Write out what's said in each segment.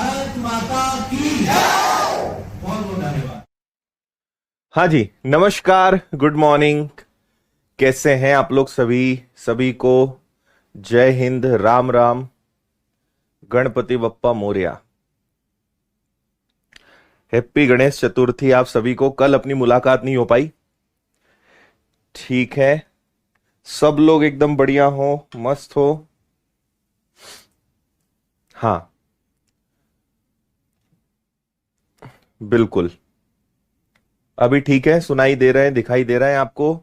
भारत माता की बहुत बहुत धन्यवाद। हाँ जी, नमस्कार, गुड मॉर्निंग। कैसे हैं आप लोग सभी? सभी को जय हिंद, राम राम, गणपति बप्पा मोरया। हैप्पी गणेश चतुर्थी आप सभी को। कल अपनी मुलाकात नहीं हो पाई, ठीक है। सब लोग एकदम बढ़िया हो, मस्त हो। हाँ, बिल्कुल। अभी ठीक है, सुनाई दे रहे हैं, दिखाई दे रहा है आपको?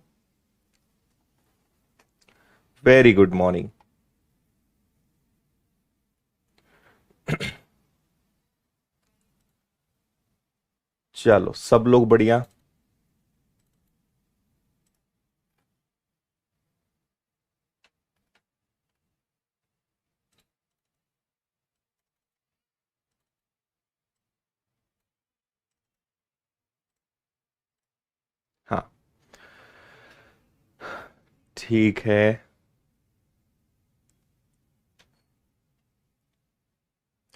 Very good morning. चलो, सब लोग बढ़िया। हाँ, ठीक है।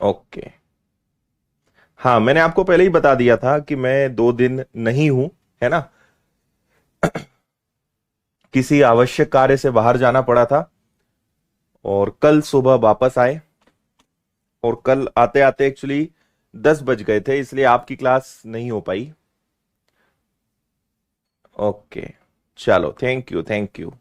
ओके। हाँ, मैंने आपको पहले ही बता दिया था कि मैं 2 दिन नहीं हूं, है ना। किसी आवश्यक कार्य से बाहर जाना पड़ा था और कल सुबह वापस आए। और कल आते आते एक्चुअली 10 बज गए थे, इसलिए आपकी क्लास नहीं हो पाई। ओके, चलो, thank you, thank you.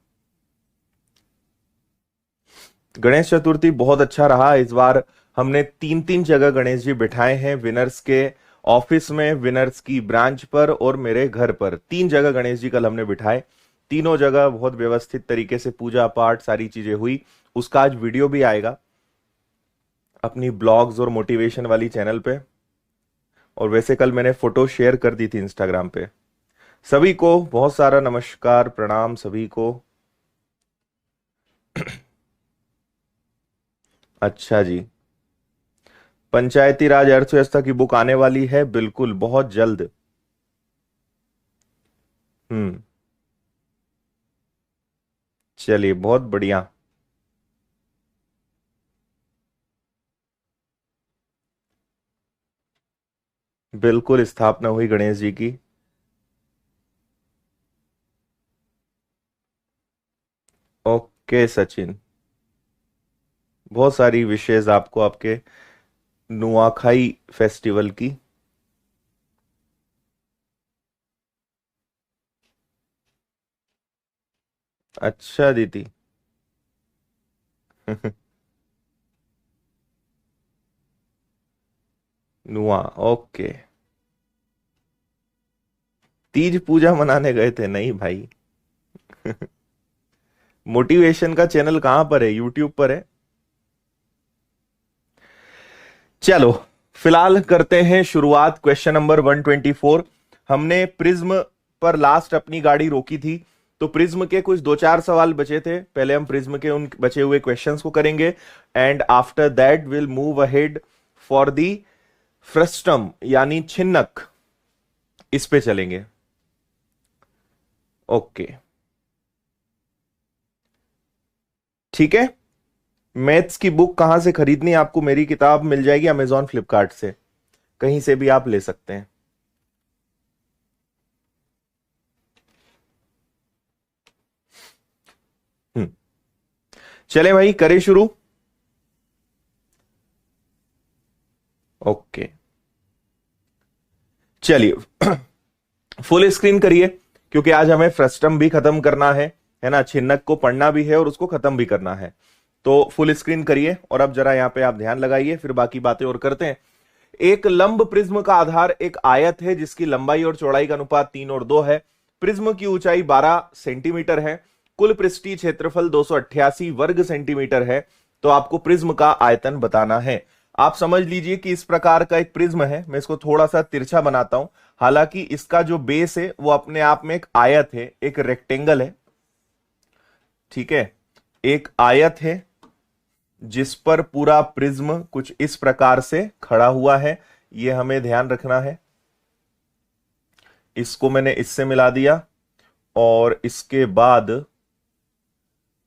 Ganesh Chaturthi बहुत अच्छा रहा इस बार। हमने 3-3 जगह गणेश जी बिठाए हैं, विनर्स के ऑफिस में, विनर्स की ब्रांच पर और मेरे घर पर। 3 जगह गणेश जी कल हमने बिठाए। तीनों जगह बहुत व्यवस्थित तरीके से पूजा पाठ सारी चीजें हुई। उसका आज वीडियो भी आएगा अपनी ब्लॉग्स और मोटिवेशन वाली चैनल पे। और वैसे कल मैंने फोटो शेयर कर दी थी इंस्टाग्राम पे। सभी को बहुत सारा नमस्कार, प्रणाम सभी को। अच्छा जी। पंचायती राज अर्थव्यवस्था की बुक आने वाली है, बिल्कुल, बहुत जल्द। हम्म। चलिए, बहुत बढ़िया। बिल्कुल, स्थापना हुई गणेश जी की। ओके सचिन, बहुत सारी विशेष आपको आपके नुआखाई फेस्टिवल की। अच्छा दीदी। नुआ, ओके। तीज पूजा मनाने गए थे? नहीं भाई। मोटिवेशन का चैनल कहां पर है? यूट्यूब पर है। चलो, फिलहाल करते हैं शुरुआत। Question number 124। हमने प्रिज्म पर लास्ट अपनी गाड़ी रोकी थी, तो प्रिज्म के कुछ 2-4 सवाल बचे थे। पहले हम प्रिज्म के उन बचे हुए क्वेश्चंस को करेंगे and after that will move ahead for the frustum यानी छिन्नक। इस पे चलेंगे। ओके, ठीक है। मैथ्स की बुक कहां से खरीदनी है आपको? मेरी किताब मिल जाएगी अमेजॉन फ्लिपकार्ट से, कहीं से भी आप ले सकते हैं। हम्म। चले भाई, करें शुरू। ओके, चलिए। फुल स्क्रीन करिए, क्योंकि आज हमें फ्रस्टम भी खत्म करना है ना। छिन्नक को पढ़ना भी है और उसको खत्म भी करना है। तो फुल स्क्रीन करिए और अब जरा यहां पे आप ध्यान लगाइए, फिर बाकी बातें और करते हैं। एक लंब प्रिज्म का आधार एक आयत है जिसकी लंबाई और चौड़ाई का अनुपात 3 और 2 है। प्रिज्म की ऊंचाई 12 सेंटीमीटर है। कुल पृष्ठीय क्षेत्रफल 288 वर्ग सेंटीमीटर है। तो आपको प्रिज्म का आयतन बताना है। आप समझ लीजिए कि इस प्रकार का एक प्रिज्म है। मैं इसको थोड़ा सा तिरछा बनाता हूं। हालांकि इसका जो बेस है वो अपने आप में एक आयत है, एक रेक्टेंगल है, ठीक है। एक आयत है जिस पर पूरा प्रिज्म कुछ इस प्रकार से खड़ा हुआ है। यह हमें ध्यान रखना है। इसको मैंने इससे मिला दिया और इसके बाद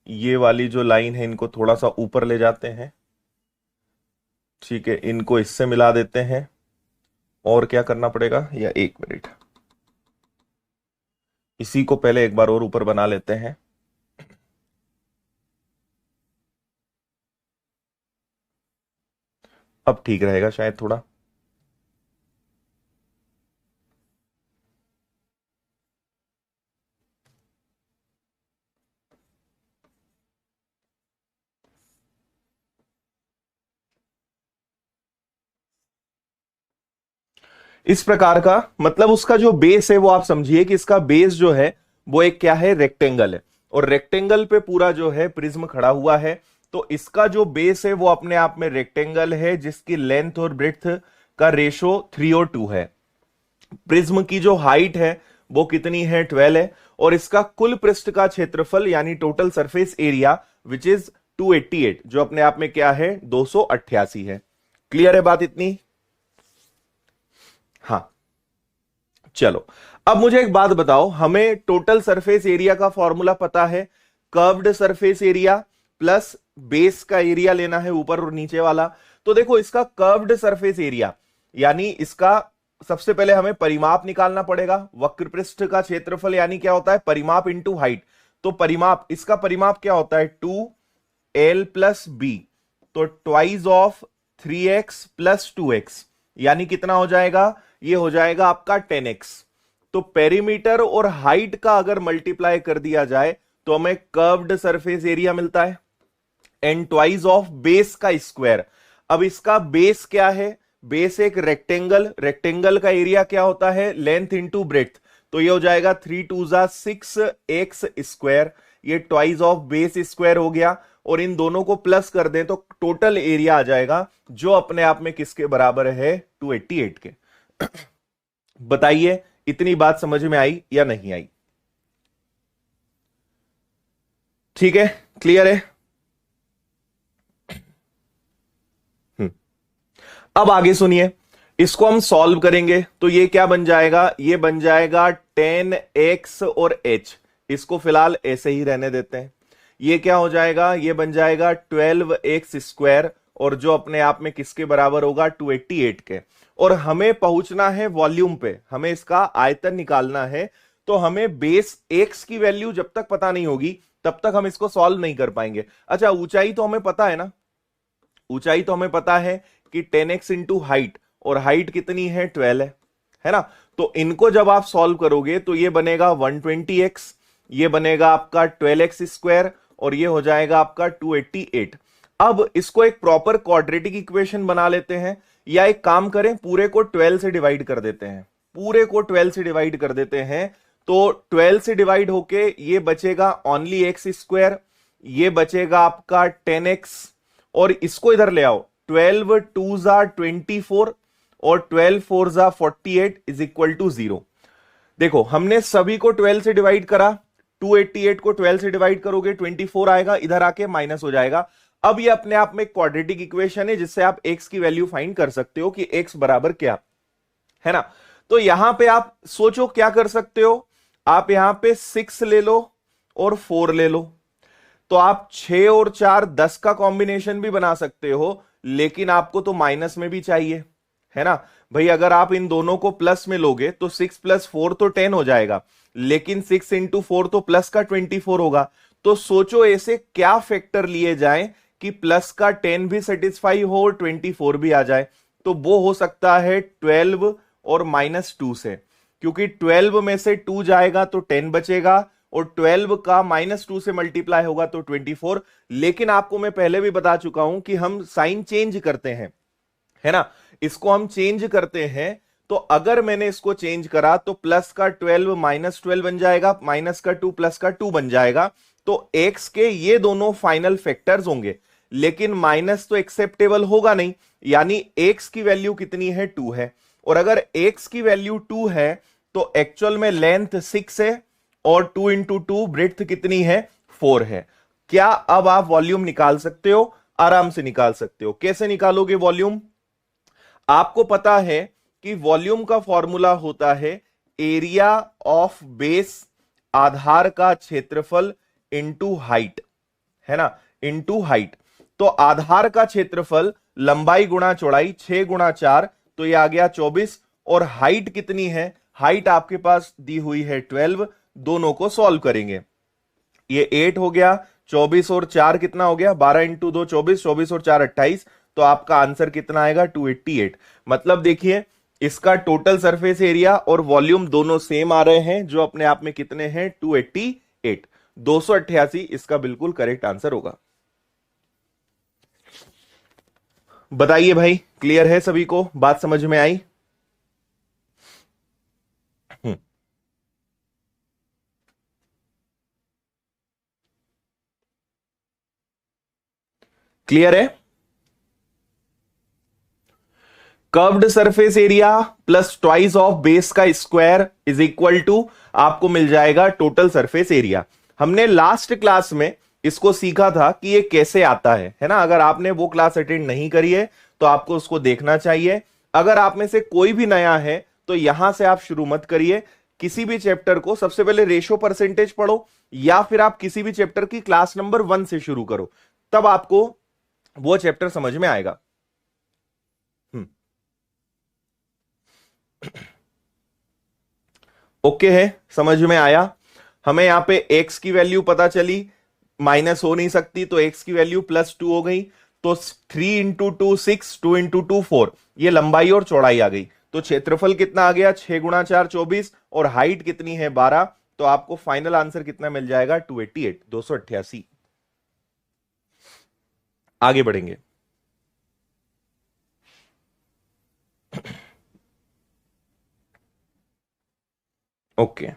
ये वाली जो लाइन है इनको थोड़ा सा ऊपर ले जाते हैं। ठीक है, इनको इससे मिला देते हैं। और क्या करना पड़ेगा, या 1 मिनट, इसी को पहले एक बार और ऊपर बना लेते हैं। अब ठीक रहेगा शायद थोड़ा। इस प्रकार का, मतलब उसका जो बेस है वो आप समझिए कि इसका बेस जो है वो एक क्या है, रेक्टेंगल है, और रेक्टेंगल पे पूरा जो है प्रिज्म खड़ा हुआ है। तो इसका जो बेस है वो अपने आप में रेक्टेंगल है, जिसकी लेंथ और ब्रेड्थ का रेशो 3 और 2 है। प्रिज्म की जो हाइट है वो कितनी है, 12 है, और इसका कुल पृष्ठ का क्षेत्रफल यानी total surface area which is 288, जो अपने आप में क्या है, 288 है। क्लियर है बात इतनी? हाँ, चलो अब मुझे एक बात बताओ, हमें टोटल सरफेस एरिया का फॉर्मूला पता है, curved surface area plus base का एरिया लेना है, ऊपर और नीचे वाला। तो देखो इसका कर्व्ड सरफेस एरिया यानी इसका सबसे पहले हमें परिमाप निकालना पड़ेगा। वक्र पृष्ठ का क्षेत्रफल यानी क्या होता है, परिमाप इंटू हाइट। तो परिमाप, इसका परिमाप क्या होता है, 2l प्लस बी, तो twice of 3x plus 2x, यानी कितना हो जाएगा, ये हो जाएगा आपका 10x। तो पेरीमीटर और हाइट का अगर मल्टीप्लाई कर दिया जाए तो हमें कर्व्ड सरफेस एरिया मिलता है, एंड ट्वाइस ऑफ बेस का स्क्वायर। अब इसका बेस क्या है, बेस एक रेक्टेंगल, रेक्टेंगल का एरिया क्या होता है, लेंथ इंटू ब्रेड्थ। तो ये हो जाएगा 3 2 6x स्क्वायर, ये ट्वाइस ऑफ बेस स्क्वायर हो गया, और इन दोनों को प्लस कर दें तो टोटल एरिया आ जाएगा, जो अपने आप में किसके बराबर है, 288 के। बताइए इतनी बात समझ में आई या नहीं आई? ठीक है, क्लियर है? अब आगे सुनिए, इसको हम सॉल्व करेंगे तो ये क्या बन जाएगा, ये बन जाएगा 10x और h, इसको फिलहाल ऐसे ही रहने देते हैं। ये क्या हो जाएगा, ये बन जाएगा 12x स्क्वायर, और जो अपने आप में किसके बराबर होगा, 288 के। और हमें पहुंचना है वॉल्यूम पे, हमें इसका आयतन निकालना है। तो हमें बेस x की वैल्यू जब तक पता नहीं होगी तब तक हम इसको सॉल्व नहीं कर पाएंगे। अच्छा, ऊंचाई तो हमें पता है ना, ऊंचाई तो हमें पता है कि 10x इंटू हाइट, और हाइट कितनी है, 12 है ना। तो इनको जब आप सॉल्व करोगे तो ये बनेगा 120x, ये बनेगा आपका 12x स्क्वायर, और ये हो जाएगा आपका 288। अब इसको एक प्रॉपर क्वाड्रेटिक इक्वेशन बना लेते हैं, या एक काम करें, पूरे को 12 से डिवाइड कर देते हैं, पूरे को 12 से डिवाइड कर देते हैं। तो 12 से डिवाइड होके ये बचेगा ओनली x स्क्वायर, ये बचेगा आपका 10x, और इसको इधर ले आओ, 12 2 24 और 12 4 48 इज इक्वल टू 0। देखो हमने सभी को 12 से डिवाइड करा, 288 को 12 से डिवाइड करोगे 24 आएगा, इधर आके माइनस हो जाएगा। अब ये अपने आप में क्वाड्रेटिक इक्वेशन है जिससे आप x की वैल्यू फाइंड कर सकते हो कि x बराबर क्या है ना। तो यहां पे आप सोचो क्या कर सकते हो, आप यहां पे 6 ले लो और 4 ले लो, तो आप 6 और 4 10 का कॉम्बिनेशन भी बना सकते हो, लेकिन आपको तो माइनस में भी चाहिए, है ना भाई। अगर आप इन दोनों को प्लस में लोगे तो 6 प्लस 4 तो 10 हो जाएगा, लेकिन 6 इंटू 4 तो प्लस का 24 होगा। तो सोचो ऐसे क्या फैक्टर लिए जाएं कि प्लस का 10 भी सेटिस्फाई हो और 24 भी आ जाए। तो वो हो सकता है 12 और -2 से, क्योंकि 12 में से 2 जाएगा तो 10 बचेगा, और 12 का -2 से मल्टीप्लाई होगा तो 24। लेकिन आपको मैं पहले भी बता चुका हूं कि हम साइन चेंज करते हैं, है ना, इसको हम चेंज करते हैं। तो अगर मैंने इसको चेंज करा तो प्लस का 12 -12 बन जाएगा, माइनस का 2 प्लस का 2 बन जाएगा। तो x के ये दोनों फाइनल फैक्टर्स होंगे, लेकिन माइनस तो एक्सेप्टेबल होगा नहीं, यानी x की वैल्यू कितनी है, 2 है। और अगर x की वैल्यू 2 है तो एक्चुअल में लेंथ 6 है, और 2 इंटू 2 ब्रेड्थ कितनी है, 4 है। क्या अब आप वॉल्यूम निकाल सकते हो, आराम से निकाल सकते हो। कैसे निकालोगे वॉल्यूम, आपको पता है कि वॉल्यूम का फॉर्मूला होता है एरिया ऑफ बेस, आधार का क्षेत्रफल इंटू हाइट, है ना, इंटू हाइट। तो आधार का क्षेत्रफल लंबाई गुणा चौड़ाई 6 गुणा 4, तो ये आ गया 24। और हाइट कितनी है, हाइट आपके पास दी हुई है 12। दोनों को सॉल्व करेंगे, ये 8 हो गया, 24 और 4 कितना हो गया, 12 इंटू 2 24, 24 और 4 28। तो आपका आंसर कितना आएगा, 288। मतलब देखिए इसका टोटल सरफेस एरिया और वॉल्यूम दोनों सेम आ रहे हैं, जो अपने आप में कितने हैं, 288। 288 इसका बिल्कुल करेक्ट आंसर होगा। बताइए भाई, क्लियर है सभी को, बात समझ में आई? क्लियर है? Curved surface area plus twice of base का स्क्वायर इज इक्वल टू आपको मिल जाएगा टोटल सरफेस एरिया। हमने लास्ट क्लास में इसको सीखा था कि ये कैसे आता है ना। अगर आपने वो क्लास अटेंड नहीं करी है तो आपको उसको देखना चाहिए। अगर आप में से कोई भी नया है तो यहां से आप शुरू मत करिए, किसी भी चैप्टर को सबसे पहले रेशो परसेंटेज पढ़ो, या फिर आप किसी भी चैप्टर की क्लास नंबर 1 से शुरू करो, तब आपको वो चैप्टर समझ में आएगा। ओके है, समझ में आया? हमें यहां पे x की वैल्यू पता चली, माइनस हो नहीं सकती, तो x की वैल्यू +2 हो गई। तो 3 इंटू 2 6, 2 इंटू 2 4, ये लंबाई और चौड़ाई आ गई। तो क्षेत्रफल कितना आ गया, 6 गुणा 4 24, और हाइट कितनी है 12। तो आपको फाइनल आंसर कितना मिल जाएगा, 288, 288। आगे बढ़ेंगे। ओके,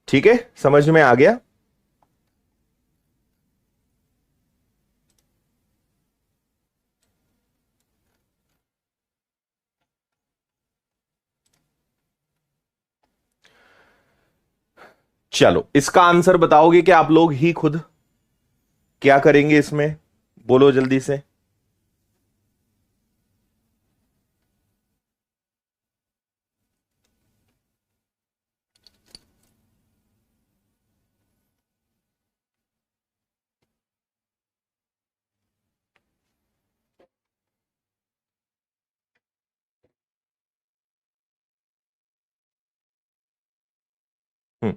ठीक है, समझ में आ गया? चलो, इसका आंसर बताओगे कि आप लोग ही खुद? क्या करेंगे इसमें, बोलो जल्दी से। हम्म,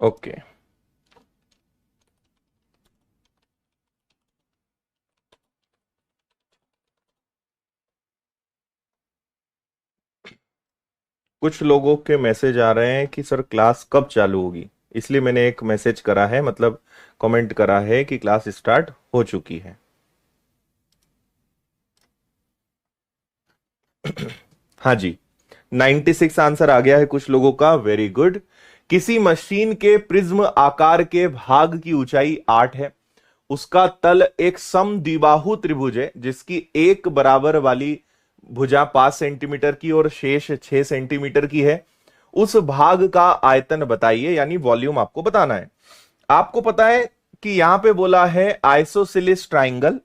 ओके, कुछ लोगों के मैसेज आ रहे हैं कि सर क्लास कब चालू होगी, इसलिए मैंने एक मैसेज करा है, मतलब कमेंट करा है कि क्लास स्टार्ट हो चुकी है। हाँ जी, 96 आंसर आ गया है कुछ लोगों का, वेरी गुड। किसी मशीन के प्रिज्म आकार के भाग की ऊंचाई 8 है, उसका तल एक समद्विबाहु त्रिभुज है जिसकी एक बराबर वाली भुजा 5 सेंटीमीटर की और शेष 6 सेंटीमीटर की है। उस भाग का आयतन बताइए, यानी वॉल्यूम आपको बताना है। आपको पता है कि यहां पे बोला है आइसोसेलिस ट्राइंगल,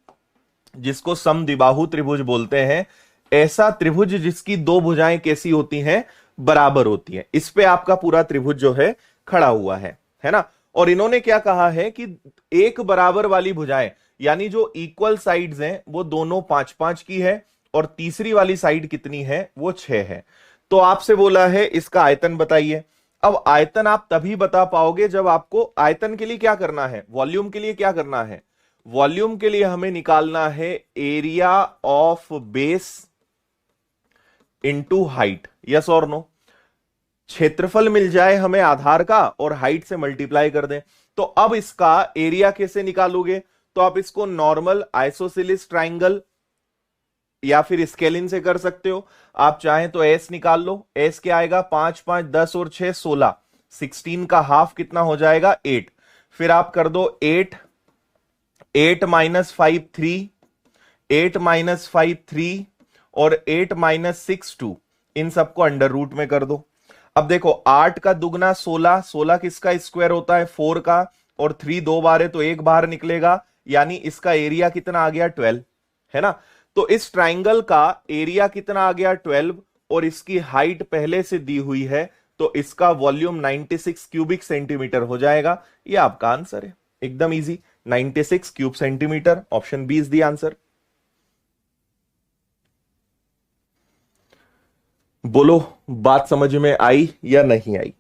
जिसको समद्विबाहु त्रिभुज बोलते हैं। ऐसा त्रिभुज जिसकी दो भुजाएं कैसी होती हैं, बराबर होती हैं। इस पे आपका पूरा त्रिभुज जो है खड़ा हुआ है ना। और इन्होंने क्या कहा है कि एक बराबर वाली भुजाएं, यानी जो इक्वल साइड्स हैं वो दोनों 5-5 की है, और तीसरी वाली साइड कितनी है, वो 6 है। तो आपसे बोला है इसका आयतन बताइए। अब आयतन आप तभी बता पाओगे जब आपको आयतन के लिए क्या करना है, वॉल्यूम के लिए क्या करना है, वॉल्यूम के लिए हमें निकालना है area of base into height, yes और नो। क्षेत्रफल मिल जाए हमें आधार का और हाइट से मल्टीप्लाई कर दें। तो अब इसका एरिया कैसे निकालोगे, तो आप इसको नॉर्मल आइसोसेलिस ट्राइंगल या फिर स्केलिन से कर सकते हो। आप चाहें तो एस निकाल लो। एस क्या आएगा, 5 5 10 और 6 16, 16 का हाफ कितना हो जाएगा 8। फिर आप कर दो 8, 8 माइनस 5 3, 8 माइनस 5 3 और 8 माइनस 6 2, इन सबको अंडर रूट में कर दो। अब देखो 8 का दुगना 16, 16 किसका स्क्वायर होता है 4 का, और 3 दो बार है तो एक बाहर निकलेगा, यानी इसका एरिया कितना आ गया 12, है ना। तो इस ट्राइंगल का एरिया कितना आ गया 12, और इसकी हाइट पहले से दी हुई है, तो इसका वॉल्यूम 96 क्यूबिक सेंटीमीटर हो जाएगा। ये आपका आंसर है, एकदम easy, 96 cube centimetre. Option B is the answer. बोलो, बात समझ में आई या नहीं आई?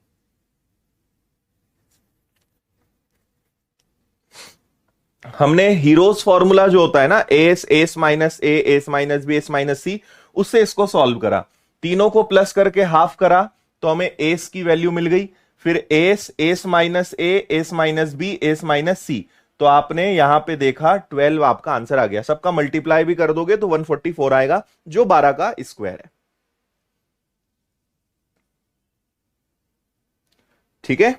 हमने हीरोज फॉर्मूला जो होता है ना, S minus S minus B S minus C, उससे इसको सॉल्व करा, तीनों को प्लस करके हाफ करा तो हमें एस की वैल्यू मिल गई। फिर S minus S minus B S minus C, तो आपने यहां पे देखा 12 आपका आंसर आ गया। सबका मल्टीप्लाई भी कर दोगे तो 144 आएगा, जो 12 का स्क्वायर है। ठीक है,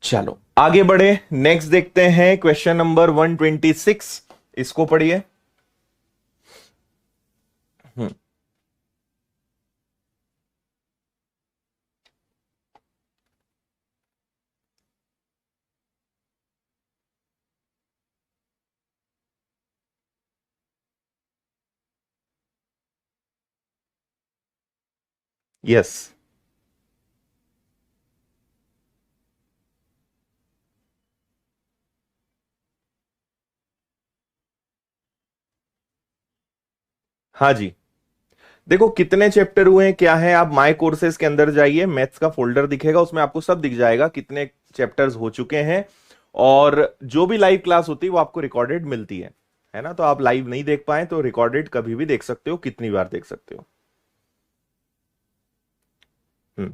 चलो आगे बढ़े, नेक्स्ट देखते हैं क्वेश्चन नंबर 126। इसको पढ़िए। यस, हाँ जी। देखो कितने चैप्टर हुए हैं क्या है, आप माय कोर्सेज के अंदर जाइए, मैथ्स का फोल्डर दिखेगा, उसमें आपको सब दिख जाएगा कितने चैप्टर्स हो चुके हैं। और जो भी लाइव क्लास होती है वो आपको रिकॉर्डेड मिलती है ना। तो आप लाइव नहीं देख पाए तो रिकॉर्डेड कभी भी देख सकते हो, कितनी बार देख सकते हो। हम्म,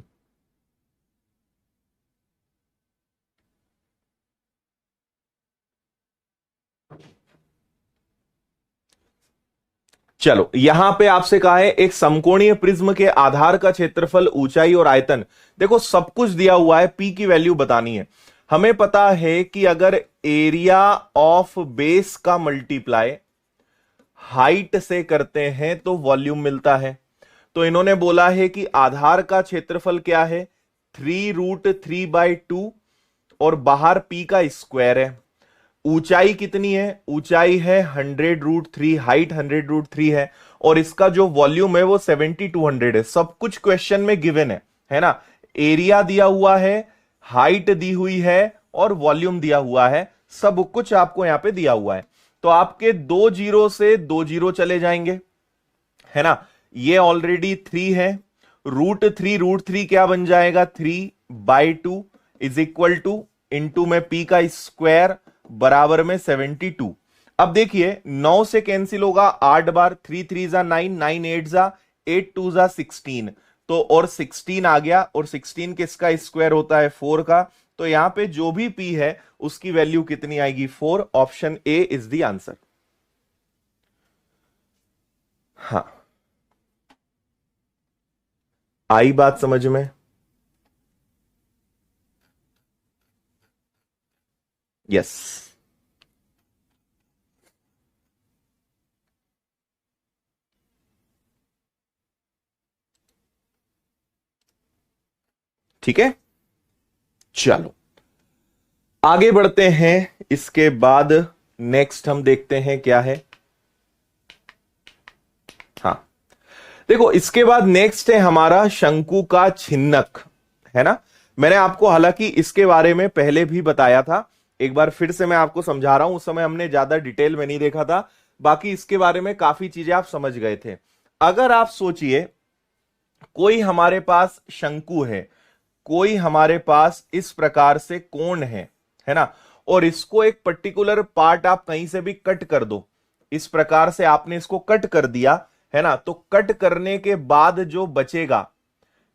चलो यहां पे आपसे कहा है एक समकोणीय प्रिज्म के आधार का क्षेत्रफल, ऊंचाई और आयतन। देखो सब कुछ दिया हुआ है, पी की वैल्यू बतानी है। हमें पता है कि अगर एरिया ऑफ बेस का मल्टीप्लाई हाइट से करते हैं तो वॉल्यूम मिलता है। तो इन्होंने बोला है कि आधार का क्षेत्रफल क्या है, 3√3/2, और बाहर पी का स्क्वायर है। ऊंचाई कितनी है, ऊंचाई है 100√3, हाइट 100√3 है, और इसका जो वॉल्यूम है वो 7200 है। सब कुछ क्वेश्चन में गिवन है ना। एरिया दिया हुआ है, हाइट दी हुई है, और वॉल्यूम दिया हुआ है, सब कुछ आपको यहां पे दिया हुआ है। तो आपके 2 जीरो से 2 जीरो चले जाएंगे, है ना। ये ऑलरेडी 3 है, √3 क्या बन जाएगा, 3/2 इज इक्वल टू, इंटू में पी का स्क्वायर बराबर में 72। अब देखिए 9 से कैंसिल होगा 8 बार, 3 3 जा 9, 9 8 जा 8 2 जा 16, तो और 16 आ गया, और 16 किसका स्क्वायर होता है 4 का। तो यहां पे जो भी पी है उसकी वैल्यू कितनी आएगी 4। Option A is the answer. हाँ, आई बात समझ में? यस, ठीक है, चलो आगे बढ़ते हैं। इसके बाद नेक्स्ट हम देखते हैं क्या है। हाँ, देखो इसके बाद नेक्स्ट है हमारा शंकु का छिन्नक, है ना। मैंने आपको हालांकि इसके बारे में पहले भी बताया था, एक बार फिर से मैं आपको समझा रहा हूं। उस समय हमने ज्यादा डिटेल में नहीं देखा था, बाकी इसके बारे में काफी चीजें आप समझ गए थे। अगर आप सोचिए कोई हमारे पास शंकु है, कोई हमारे पास इस प्रकार से कोण है ना, और इसको एक पर्टिकुलर पार्ट आप कहीं से भी कट कर दो, इस प्रकार से आपने इसको कट कर दिया, है ना। तो कट करने के बाद जो बचेगा,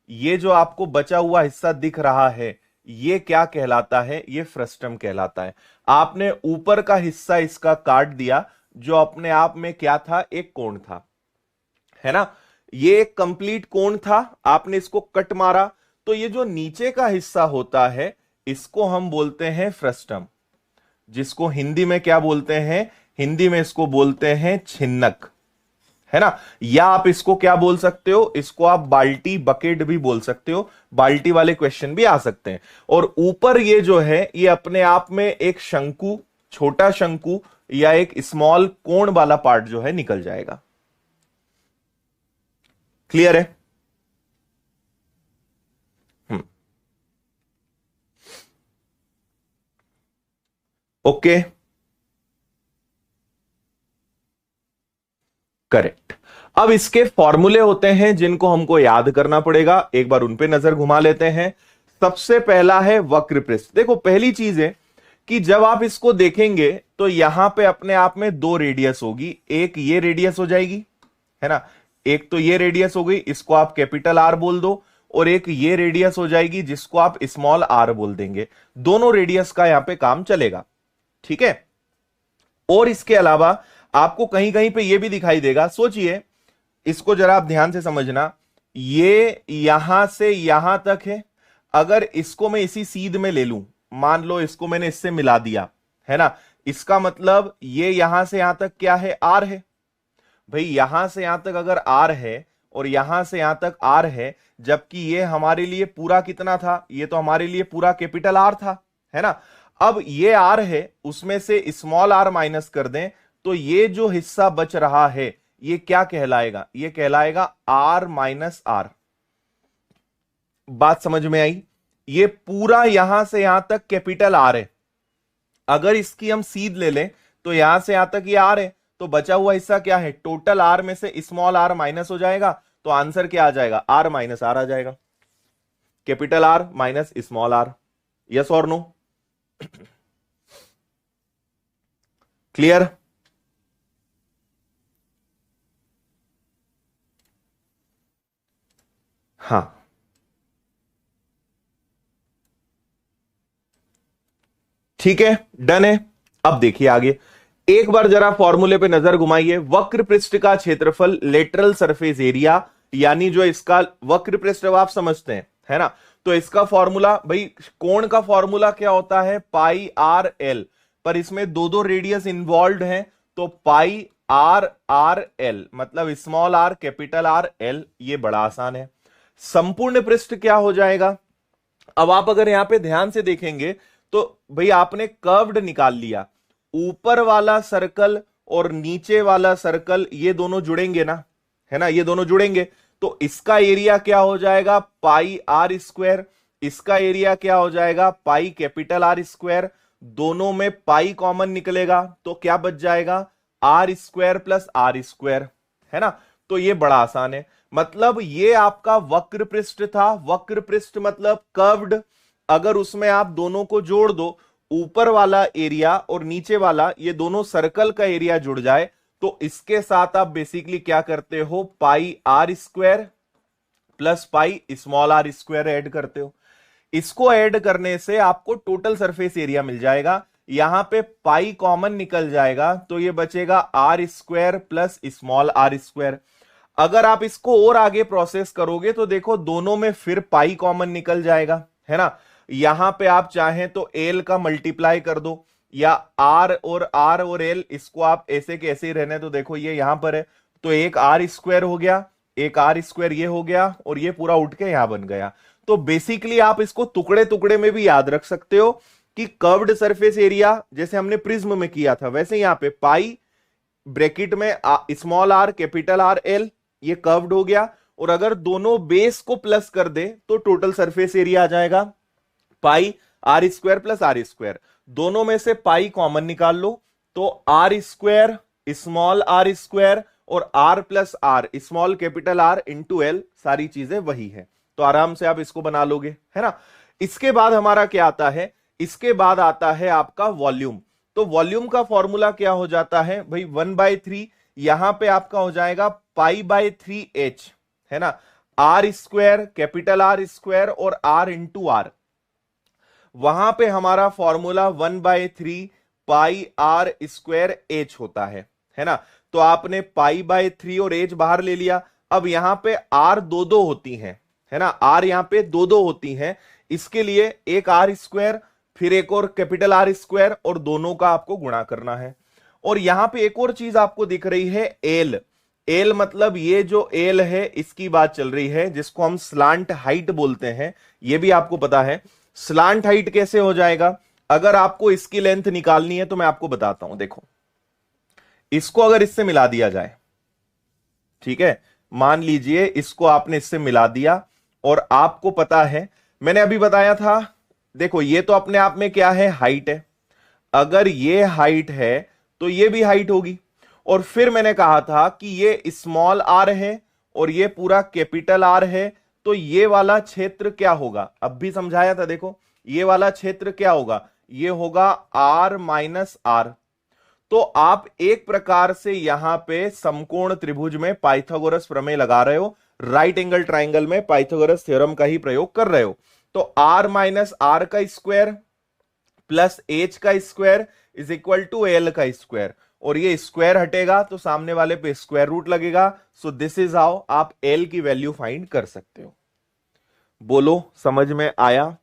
ये जो आपको बचा हुआ हिस्सा दिख रहा है, ये क्या कहलाता है, ये फ्रस्टम कहलाता है। आपने ऊपर का हिस्सा इसका काट दिया, जो अपने आप में क्या था, एक कोण था, है ना। ये एक कंप्लीट कोण था, आपने इसको कट मारा, तो ये जो नीचे का हिस्सा होता है इसको हम बोलते हैं फ्रस्टम, जिसको हिंदी में क्या बोलते हैं, हिंदी में इसको बोलते हैं छिन्नक, है ना। या आप इसको क्या बोल सकते हो, इसको आप बाल्टी बकेट भी बोल सकते हो, बाल्टी वाले क्वेश्चन भी आ सकते हैं। और ऊपर ये जो है ये अपने आप में एक शंकु, छोटा शंकु या एक स्मॉल कोण वाला पार्ट जो है निकल जाएगा। क्लियर है? Okay, correct. अब इसके फॉर्मूले होते हैं जिनको हमको याद करना पड़ेगा, एक बार उन पे नजर घुमा लेते हैं। सबसे पहला है वक्र पृष्ठ। देखो पहली चीज है कि जब आप इसको देखेंगे तो यहां पे अपने आप में दो रेडियस होगी, एक ये रेडियस हो जाएगी, है ना, एक तो ये रेडियस हो गई, इसको आप कैपिटल आर बोल दो, और एक ये रेडियस हो जाएगी जिसको आप स्मॉल आर बोल देंगे। दोनों रेडियस का यहां पे काम चलेगा, ठीक है। और इसके अलावा आपको कहीं कहीं पे ये भी दिखाई देगा, सोचिए, इसको जरा आप ध्यान से समझना, ये यहां से यहां तक है, अगर इसको मैं इसी सीध में ले लूं, मान लो इसको मैंने इससे मिला दिया, है ना, इसका मतलब ये यहां से यहां तक क्या है, आर है। भाई यहां से यहां तक अगर आर है और यहां से यहां तक आर है, जबकि ये हमारे लिए पूरा कितना था, ये तो हमारे लिए पूरा कैपिटल आर था, है ना। अब ये आर है, उसमें से स्मॉल आर माइनस कर दें तो ये जो हिस्सा बच रहा है ये क्या कहलाएगा, ये कहलाएगा आर माइनस आर। बात समझ में आई? ये पूरा यहां से यहां तक कैपिटल आर है, अगर इसकी हम सीध ले लें तो यहां से यहां तक ये आर है, तो बचा हुआ हिस्सा क्या है, टोटल आर में से स्मॉल आर माइनस हो जाएगा, तो आंसर क्या आ जाएगा, आर माइनस आर आ जाएगा, capital R minus small R. Yes और नो? क्लियर? हाँ, ठीक है, डन है। अब देखिए आगे, एक बार जरा फॉर्मूले पे नजर घुमाइए। वक्र पृष्ठ का क्षेत्रफल लेटरल सरफेस एरिया, यानी जो इसका वक्र पृष्ठ आप समझते हैं, है ना, तो इसका फॉर्मूला, भाई कोण का फॉर्मूला क्या होता है, पाई आर एल, पर इसमें दो दो रेडियस इन्वॉल्व हैं, तो पाई आर आर एल, मतलब small are capital R L, ये बड़ा आसान है। संपूर्ण पृष्ठ क्या हो जाएगा, अब आप अगर यहां पे ध्यान से देखेंगे तो भाई आपने कर्व्ड निकाल लिया, ऊपर वाला सर्कल और नीचे वाला सर्कल ये दोनों जुड़ेंगे ना, है ना, ये दोनों जुड़ेंगे, तो इसका एरिया क्या हो जाएगा, पाई आर स्क्वायर, इसका एरिया क्या हो जाएगा, पाई कैपिटल आर स्क्वायर, दोनों में पाई कॉमन निकलेगा तो क्या बच जाएगा, R square plus are square, है ना। तो ये बड़ा आसान है, मतलब ये आपका वक्र पृष्ठ था। वक्र पृष्ठ मतलब कर्व्ड, अगर उसमें आप दोनों को जोड़ दो, ऊपर वाला एरिया और नीचे वाला, ये दोनों सर्कल का एरिया जुड़ जाए, तो इसके साथ आप बेसिकली क्या करते हो, pi are square plus pi small are square add करते हो। इसको ऐड करने से आपको टोटल सरफेस एरिया मिल जाएगा, यहां पे पाई कॉमन निकल जाएगा, तो ये बचेगा R square plus small are square. अगर आप इसको और आगे प्रोसेस करोगे तो देखो दोनों में फिर पाई कॉमन निकल जाएगा, है ना। यहां पे आप चाहें तो एल का मल्टीप्लाई कर दो, या आर और एल, इसको आप ऐसे के ऐसे ही रहने, तो देखो ये यहां पर है, तो एक आर स्क्वायर हो गया, एक आर स्क्वायर ये हो गया, और ये पूरा उठ के यहां बन गया। तो बेसिकली आप इसको टुकड़े टुकड़े में भी याद रख सकते हो कि कर्व्ड सरफेस एरिया जैसे हमने प्रिज्म में किया था, वैसे यहां पे पाई ब्रैकेट में small are capital R L, ये कर्व्ड हो गया, और अगर दोनों बेस को प्लस कर दे तो टोटल सरफेस एरिया आ जाएगा pi are square plus are square. दोनों में से पाई कॉमन निकाल लो, तो r square small are square और r plus r small capital r into l, सारी चीजें वही है, तो आराम से आप इसको बना लोगे, है ना। इसके बाद हमारा क्या आता है, इसके बाद आता है आपका वॉल्यूम। तो वॉल्यूम का फॉर्मूला क्या हो जाता है भाई, 1/3, यहां पे आपका हो जाएगा पाई बाय 3h, है ना, R square capital R square और आर इंटू आर। वहां पे हमारा formula 1/3 pi are square H होता है, है ना। तो आपने पाई बाय 3 और एच बाहर ले लिया। अब यहां पे आर दो दो होती हैं, है ना, आर यहां पे दो दो होती हैं। इसके लिए एक आर स्क्वायर, फिर एक और कैपिटल आर स्क्वायर, और दोनों का आपको गुणा करना है। और यहां पे एक और चीज आपको दिख रही है, एल। एल मतलब ये जो एल है इसकी बात चल रही है, जिसको हम स्लांट हाइट बोलते हैं। ये भी आपको पता है। स्लांट हाइट कैसे हो जाएगा? अगर आपको इसकी लेंथ निकालनी है तो मैं आपको बताता हूं। देखो, इसको अगर इससे मिला दिया जाए, ठीक है, मान लीजिए इसको आपने इससे मिला दिया, और आपको पता है, मैंने अभी बताया था, देखो ये तो अपने आप में क्या है, हाइट है। अगर ये हाइट है तो ये भी हाइट होगी। और फिर मैंने कहा था कि ये स्मॉल आर है और ये पूरा कैपिटल आर है, तो ये वाला क्षेत्र क्या होगा? अब भी समझाया था, देखो ये वाला क्षेत्र क्या होगा, ये होगा आर माइनस आर। तो आप एक प्रकार से यहां पे समकोण त्रिभुज में पाइथागोरस प्रमेय लगा रहे हो, राइट एंगल ट्राइंगल में पाइथागोरस थ्योरम का ही प्रयोग कर रहे हो। तो आर माइनस आर का स्क्वायर प्लस एच का square is equal to L का स्क्वायर, और ये स्क्वायर हटेगा तो सामने वाले पे स्क्वायर रूट लगेगा। सो दिस इज हाउ आप एल की वैल्यू फाइंड कर सकते हो। बोलो, समझ में आया?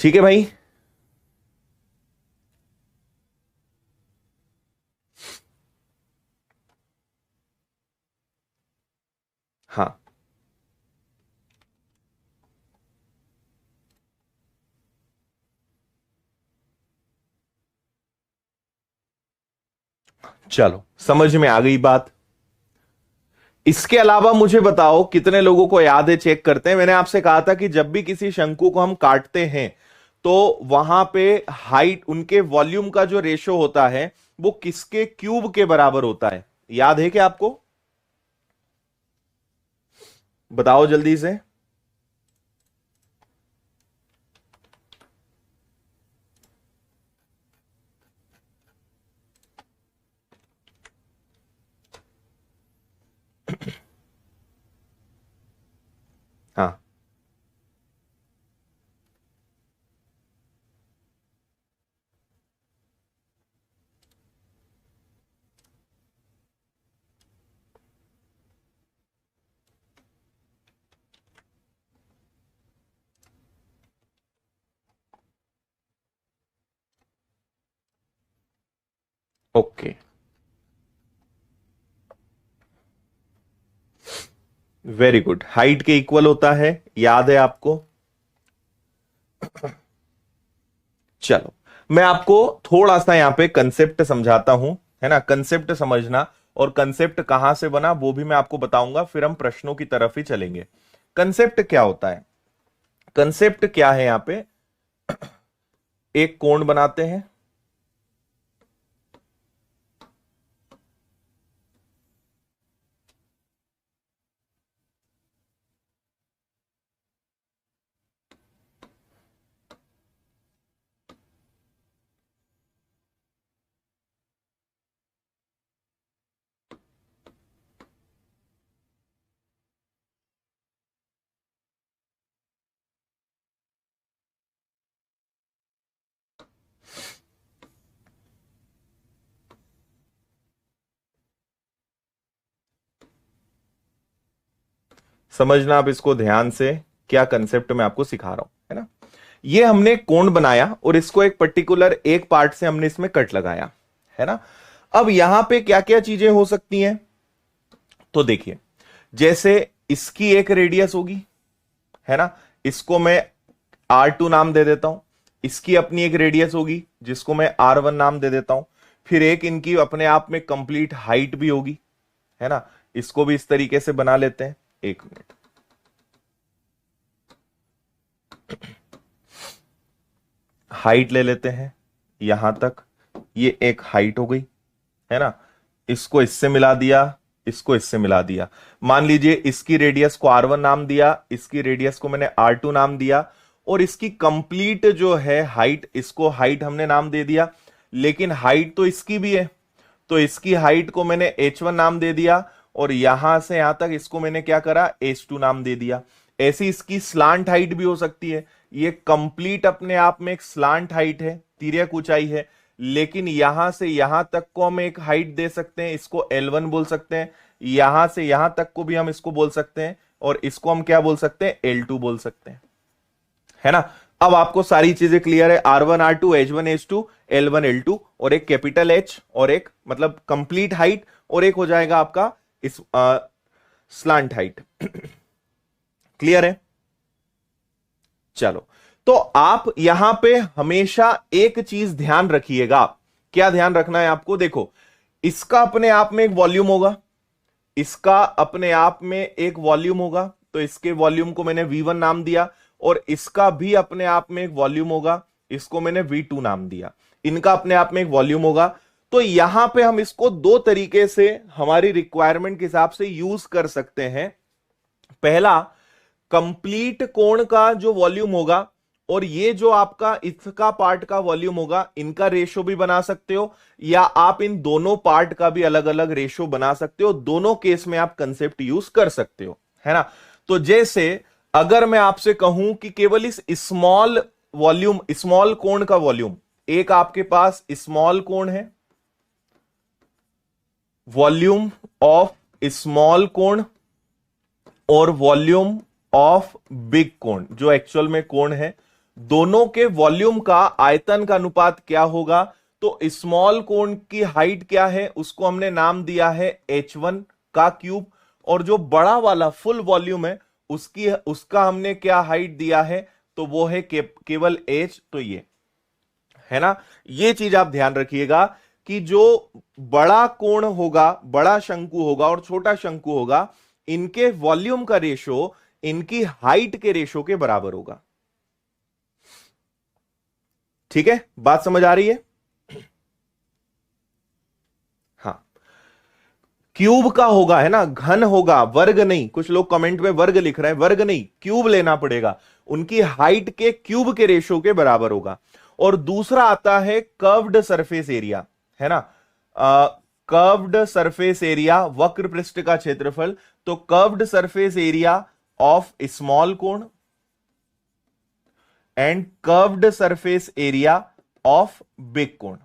ठीक है भाई। हाँ, चलो समझ में आ गई बात। इसके अलावा मुझे बताओ कितने लोगों को याद है, चेक करते हैं। मैंने आपसे कहा था कि जब भी किसी शंकु को हम काटते हैं तो वहां पे हाइट, उनके वॉल्यूम का जो रेशो होता है वो किसके क्यूब के बराबर होता है? याद है क्या आपको? बताओ जल्दी से। हाँ, ओके, वेरी गुड। हाइट के इक्वल होता है, याद है आपको? चलो मैं आपको थोड़ा सा यहां पे कंसेप्ट समझाता हूं, है ना। कंसेप्ट समझना, और कंसेप्ट कहां से बना वो भी मैं आपको बताऊंगा, फिर हम प्रश्नों की तरफ ही चलेंगे। कंसेप्ट क्या होता है? कंसेप्ट क्या है? यहां पे एक कोण बनाते हैं, समझना आप इसको ध्यान से, क्या कंसेप्ट मैं आपको सिखा रहा हूं, है ना। ये हमने कोण बनाया और इसको एक पर्टिकुलर एक पार्ट से हमने इसमें कट लगाया, है ना। अब यहां पे क्या क्या चीजें हो सकती हैं? तो देखिए, जैसे इसकी एक रेडियस होगी, है ना, इसको मैं R2 नाम दे देता हूं। इसकी अपनी एक रेडियस होगी जिसको मैं R1 नाम दे देता हूं। फिर एक इनकी अपने आप में कंप्लीट हाइट भी होगी, है ना। इसको भी इस तरीके से बना लेते हैं। एक मिनट, हाइट ले लेते हैं यहां तक, ये एक हाइट हो गई, है ना। इसको इससे मिला दिया, इसको इससे मिला दिया। मान लीजिए इसकी रेडियस को R1 नाम दिया, इसकी रेडियस को मैंने R2 नाम दिया, और इसकी कंप्लीट जो है हाइट, इसको हाइट हमने नाम दे दिया। लेकिन हाइट तो इसकी भी है, तो इसकी हाइट को मैंने H1 नाम दे दिया, और यहां से यहां तक इसको मैंने क्या करा, H2 नाम दे दिया। ऐसी इसकी स्लांट हाइट भी हो सकती है। ये कंप्लीट अपने आप में एक स्लांट हाइट है, तिर्यक ऊंचाई है, लेकिन यहां से यहां तक को हम एक हाइट दे सकते हैं, इसको L1 बोल सकते हैं। यहां से यहां तक को भी हम इसको बोल सकते हैं, और इसको हम क्या बोल सकते हैं, L2 बोल सकते हैं, है ना। अब आपको सारी चीजें क्लियर है, R1 R2 H1 H2 L1 L2, और एक कैपिटल H, और एक मतलब कंप्लीट हाइट, और एक हो जाएगा आपका इस स्लांट हाइट। क्लियर है। चलो, तो आप यहां पे हमेशा एक चीज ध्यान रखिएगा। क्या ध्यान रखना है आपको, देखो इसका अपने आप में एक वॉल्यूम होगा, इसका अपने आप में एक वॉल्यूम होगा, तो इसके वॉल्यूम को मैंने V1 नाम दिया, और इसका भी अपने आप में एक वॉल्यूम होगा, इसको मैंने V2 नाम दिया। इनका अपने आप में एक वॉल्यूम होगा। तो यहां पे हम इसको दो तरीके से हमारी रिक्वायरमेंट के हिसाब से यूज कर सकते हैं। पहला, कंप्लीट कोण का जो वॉल्यूम होगा, और ये जो आपका इसका पार्ट का वॉल्यूम होगा, इनका रेशो भी बना सकते हो, या आप इन दोनों पार्ट का भी अलग अलग रेशो बना सकते हो। दोनों केस में आप कंसेप्ट यूज कर सकते हो, है ना। तो जैसे अगर मैं आपसे कहूं कि केवल इस स्मॉल वॉल्यूम, स्मॉल कोण का वॉल्यूम, एक आपके पास स्मॉल कोण है, वॉल्यूम ऑफ स्मॉल कोण, और वॉल्यूम ऑफ बिग कोण, जो एक्चुअल में कोण है, दोनों के वॉल्यूम का आयतन का अनुपात क्या होगा। तो स्मॉल कोण की हाइट क्या है, उसको हमने नाम दिया है H1 का क्यूब, और जो बड़ा वाला फुल वॉल्यूम है उसका हमने क्या हाइट दिया है, तो वो है केवल H। तो ये है ना, ये चीज आप ध्यान रखिएगा कि जो बड़ा कोण होगा, बड़ा शंकु होगा और छोटा शंकु होगा, इनके वॉल्यूम का रेशो इनकी हाइट के रेशो के बराबर होगा। ठीक है, बात समझ आ रही है। हाँ, क्यूब का होगा, है ना, घन होगा, वर्ग नहीं। कुछ लोग कमेंट में वर्ग लिख रहे हैं, वर्ग नहीं, क्यूब लेना पड़ेगा, उनकी हाइट के क्यूब के रेशो के बराबर होगा। और दूसरा आता है कर्व्ड सरफेस एरिया, है ना, कर्व्ड सरफेस एरिया, वक्र पृष्ठ का क्षेत्रफल। तो curved surface area of small cone and curved surface area of big cone,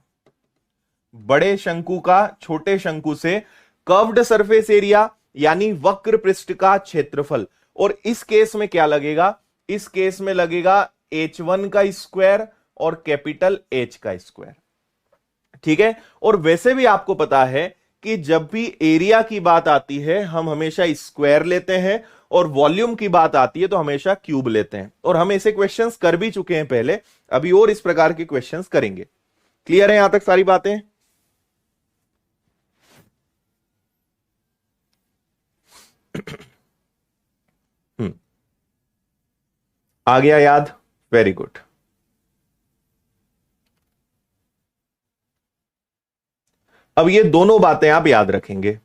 बड़े शंकु का छोटे शंकु से कर्व्ड सरफेस एरिया यानी वक्र पृष्ठ का क्षेत्रफल। और इस केस में क्या लगेगा, इस केस में लगेगा H1 का स्क्वायर और कैपिटल H का स्क्वायर। ठीक है, और वैसे भी आपको पता है कि जब भी एरिया की बात आती है हम हमेशा स्क्वायर लेते हैं, और वॉल्यूम की बात आती है तो हमेशा क्यूब लेते हैं। और हम ऐसे क्वेश्चंस कर भी चुके हैं पहले, अभी और इस प्रकार के क्वेश्चंस करेंगे। क्लियर है यहां तक सारी बातें। आ गया याद, वेरी गुड। अब ये दोनों बातें आप याद रखेंगे।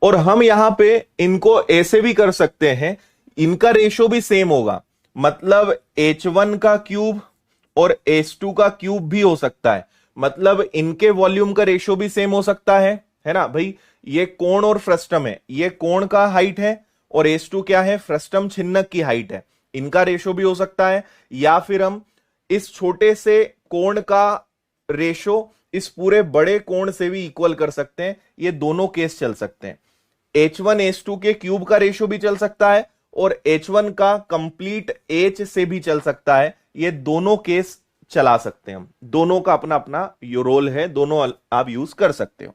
और हम यहां पे इनको ऐसे भी कर सकते हैं, इनका रेशो भी सेम होगा, मतलब H1 का क्यूब और H2 का क्यूब भी हो सकता है, मतलब इनके वॉल्यूम का रेशो भी सेम हो सकता है ना भाई। ये कोण और फ्रस्टम है, ये कोण का हाइट है, और H2 क्या है, फ्रस्टम छिन्नक की हाइट है, इनका रेशो भी हो सकता है। या फिर हम इस छोटे से कोण का रेशो इस पूरे बड़े कोण से भी इक्वल कर सकते हैं, ये दोनों केस चल सकते हैं। H1 H2 के क्यूब का रेशो भी चल सकता है, और H1 का कंप्लीट H से भी चल सकता है। ये दोनों केस चला सकते हैं हम, दोनों का अपना अपना यो रोल है, दोनों आप यूज कर सकते हो।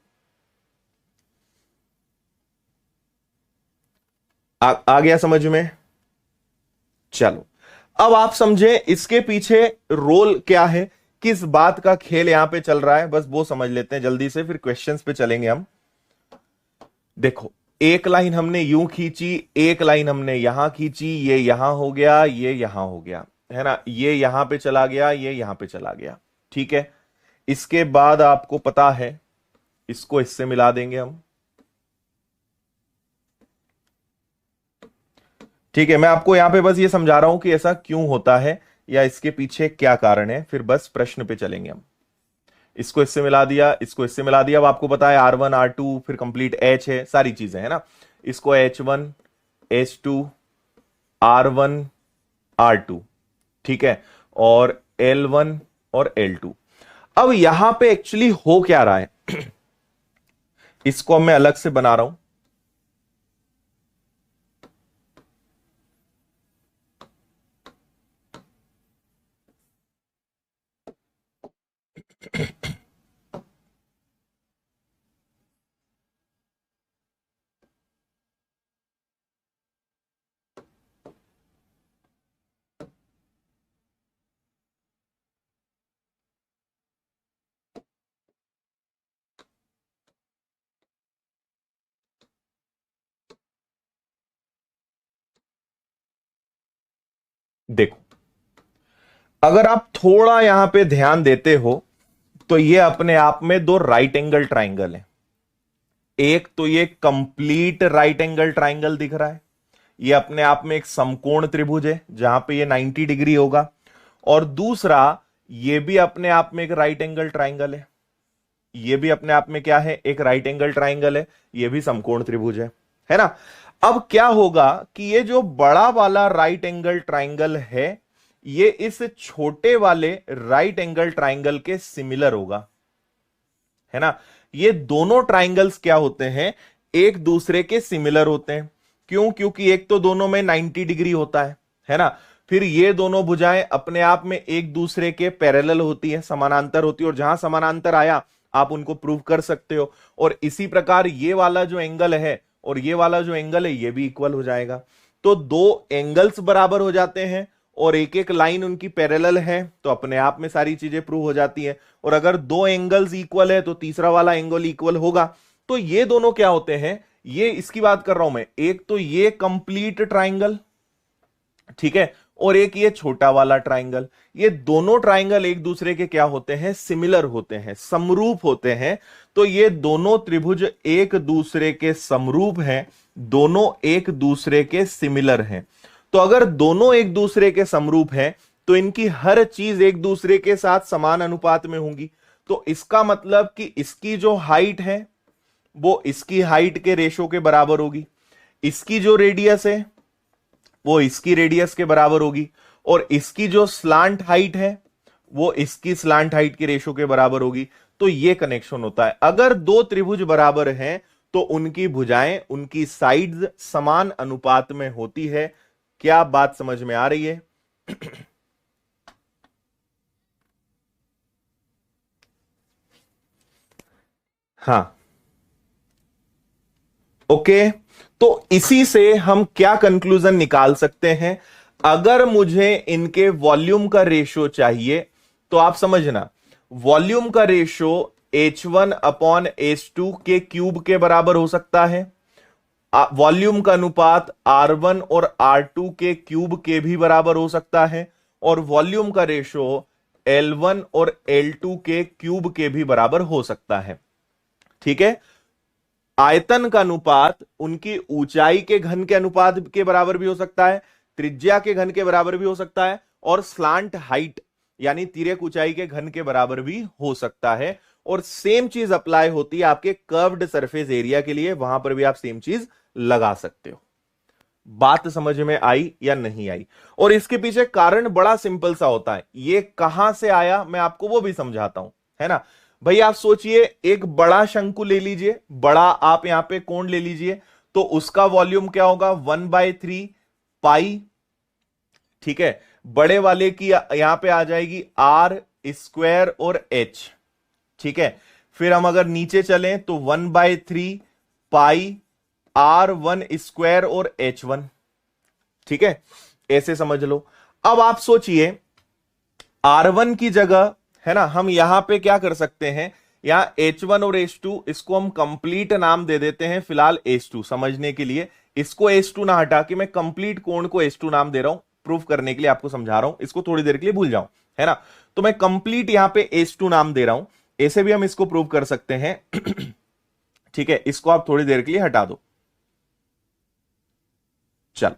आ गया समझ में। चलो, अब आप समझे इसके पीछे रोल क्या है, किस बात का खेल यहां पे चल रहा है, बस वो समझ लेते हैं जल्दी से, फिर क्वेश्चंस पे चलेंगे हम। देखो, एक लाइन हमने यूं खींची, एक लाइन हमने यहां खींची, ये यहां हो गया, ये यहां हो गया, है ना, ये यहां पे चला गया, ये यहां पे चला गया। ठीक है, इसके बाद आपको पता है इसको इससे मिला देंगे हम। ठीक है, मैं आपको यहां पे बस ये समझा रहा हूं कि ऐसा क्यों होता है या इसके पीछे क्या कारण है, फिर बस प्रश्न पे चलेंगे हम। इसको इससे मिला दिया, इसको इससे मिला दिया। अब आपको पता है R1 R2 फिर कंप्लीट H है, सारी चीजें है ना। इसको H1 H2 R1 R2, ठीक है, और L1 और L2। अब यहां पे एक्चुअली हो क्या रहा है इसको अब मैं अलग से बना रहा हूं। देखो, अगर आप थोड़ा यहां पे ध्यान देते हो तो ये अपने आप में दो राइट एंगल ट्राइंगल है। एक तो ये कंप्लीट राइट एंगल ट्राइंगल दिख रहा है, ये अपने आप में एक समकोण त्रिभुज है जहां पे ये 90 डिग्री होगा। और दूसरा, ये भी अपने आप में एक राइट एंगल ट्राइंगल है, ये भी अपने आप में क्या है, एक राइट एंगल ट्राइंगल है, ये भी समकोण त्रिभुज है ना। अब क्या होगा कि ये जो बड़ा वाला राइट एंगल ट्राइंगल है ये इस छोटे वाले राइट एंगल ट्राइंगल के सिमिलर होगा, है ना। ये दोनों ट्राइंगल्स क्या होते हैं, एक दूसरे के सिमिलर होते हैं। क्यों? क्योंकि एक तो दोनों में 90 डिग्री होता है ना। फिर ये दोनों भुजाएं अपने आप में एक दूसरे के पैरेलल होती है, समानांतर होती है, और जहां समानांतर आया आप उनको प्रूव कर सकते हो। और इसी प्रकार ये वाला जो एंगल है और ये वाला जो एंगल है ये भी इक्वल हो जाएगा। तो दो एंगल्स बराबर हो जाते हैं और एक एक लाइन उनकी पैरेलल है, तो अपने आप में सारी चीजें प्रूव हो जाती है। और अगर दो एंगल्स इक्वल है तो तीसरा वाला एंगल इक्वल होगा। तो ये दोनों क्या होते हैं, ये इसकी बात कर रहा हूं मैं, एक तो ये कंप्लीट ट्राइंगल, ठीक है, और एक ये छोटा वाला ट्राइंगल। ये दोनों ट्राइंगल एक दूसरे के क्या होते हैं, सिमिलर होते हैं, समरूप होते हैं। तो ये दोनों त्रिभुज एक दूसरे के समरूप हैं, दोनों एक दूसरे के सिमिलर हैं। तो अगर दोनों एक दूसरे के समरूप हैं तो इनकी हर चीज एक दूसरे के साथ समान अनुपात में होंगी। तो इसका मतलब कि इसकी जो हाइट है वो इसकी हाइट के रेशो के बराबर होगी, इसकी जो रेडियस है वो इसकी रेडियस के बराबर होगी, और इसकी जो स्लांट हाइट है वो इसकी स्लांट हाइट के रेशो के बराबर होगी। तो ये कनेक्शन होता है। अगर दो त्रिभुज बराबर हैं तो उनकी भुजाएं, उनकी साइड्स समान अनुपात में होती है। क्या बात समझ में आ रही है? हाँ, ओके। तो इसी से हम क्या कंक्लूजन निकाल सकते हैं, अगर मुझे इनके वॉल्यूम का रेशो चाहिए तो आप समझना, वॉल्यूम का रेशो H1 अपॉन H2 के क्यूब के बराबर हो सकता है, वॉल्यूम का अनुपात R1 और R2 के क्यूब के भी बराबर हो सकता है, और वॉल्यूम का रेशो L1 और L2 के क्यूब के भी बराबर हो सकता है, ठीक है। आयतन का अनुपात उनकी ऊंचाई के घन के अनुपात के बराबर भी हो सकता है, त्रिज्या के घन के बराबर भी हो सकता है, और स्लांट हाइट यानी तिर्यक ऊंचाई के घन के बराबर भी हो सकता है। और सेम चीज अप्लाई होती है आपके कर्व्ड सरफेस एरिया के लिए, वहां पर भी आप सेम चीज लगा सकते हो। बात समझ में आई या नहीं आई? और इसके पीछे कारण बड़ा सिंपल सा होता है, ये कहां से आया मैं आपको वो भी समझाता हूं, है ना। भाई आप सोचिए, एक बड़ा शंकु ले लीजिए, बड़ा आप यहां पे कोण ले लीजिए, तो उसका वॉल्यूम क्या होगा, 1/3 पाई, ठीक है। बड़े वाले की यहां पे आ जाएगी R² और H, ठीक है। फिर हम अगर नीचे चलें तो 1/3 पाई R1² और H1, ठीक है, ऐसे समझ लो। अब आप सोचिए, R1 की जगह, है ना, हम यहां पे क्या कर सकते हैं, यहां H1 और H2 इसको हम कंप्लीट नाम दे देते हैं फिलहाल H2 समझने के लिए। इसको H2 ना हटा के मैं कंप्लीट कोण को H2 नाम दे रहा हूं, प्रूफ करने के लिए आपको समझा रहा हूं, इसको थोड़ी देर के लिए भूल जाऊं, है ना। तो मैं कंप्लीट यहां पे H2 नाम दे रहा हूं, ऐसे भी हम इसको प्रूव कर सकते हैं ठीक है। इसको आप थोड़ी देर के लिए हटा दो। चलो,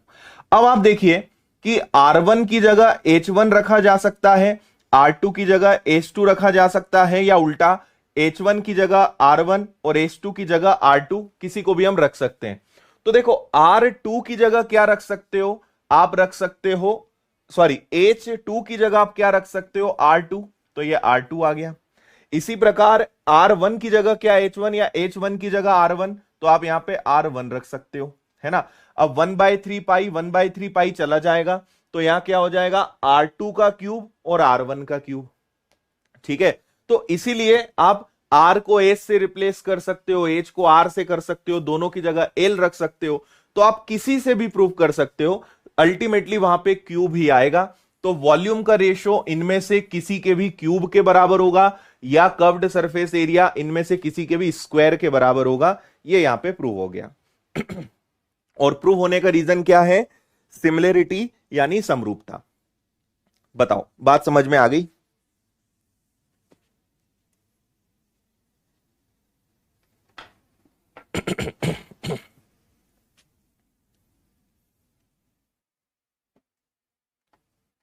अब आप देखिए कि R1 की जगह H1 रखा जा सकता है, R2 की जगह H2 रखा जा सकता है, या उल्टा H1 की जगह R1 और H2 की जगह R2, किसी को भी हम रख सकते हैं। तो देखो R2 की जगह क्या रख सकते हो, आप रख सकते हो, सॉरी H2 की जगह आप क्या रख सकते हो, R2, तो ये R2 आ गया। इसी प्रकार R1 की जगह क्या H1, या H1 की जगह R1, तो आप यहां पे R1 रख सकते हो, है ना। अब 1/3 पाई 1/3 पाई चला जाएगा, तो यहां क्या हो जाएगा, R2 का क्यूब और R1 का क्यूब, ठीक है। तो इसीलिए आप R को H से रिप्लेस कर सकते हो, H को R से कर सकते हो, दोनों की जगह L रख सकते हो, तो आप किसी से भी प्रूव कर सकते हो, अल्टीमेटली वहां पे क्यूब ही आएगा। तो वॉल्यूम का रेशो इनमें से किसी के भी क्यूब के बराबर होगा, या कर्व्ड सरफेस एरिया इनमें से किसी के भी स्क्वायर के बराबर होगा। ये यहां पे प्रूव हो गया। और प्रूव होने का रीजन क्या है, सिमिलरिटी यानी समरूपता। बताओ बात समझ में आ गई।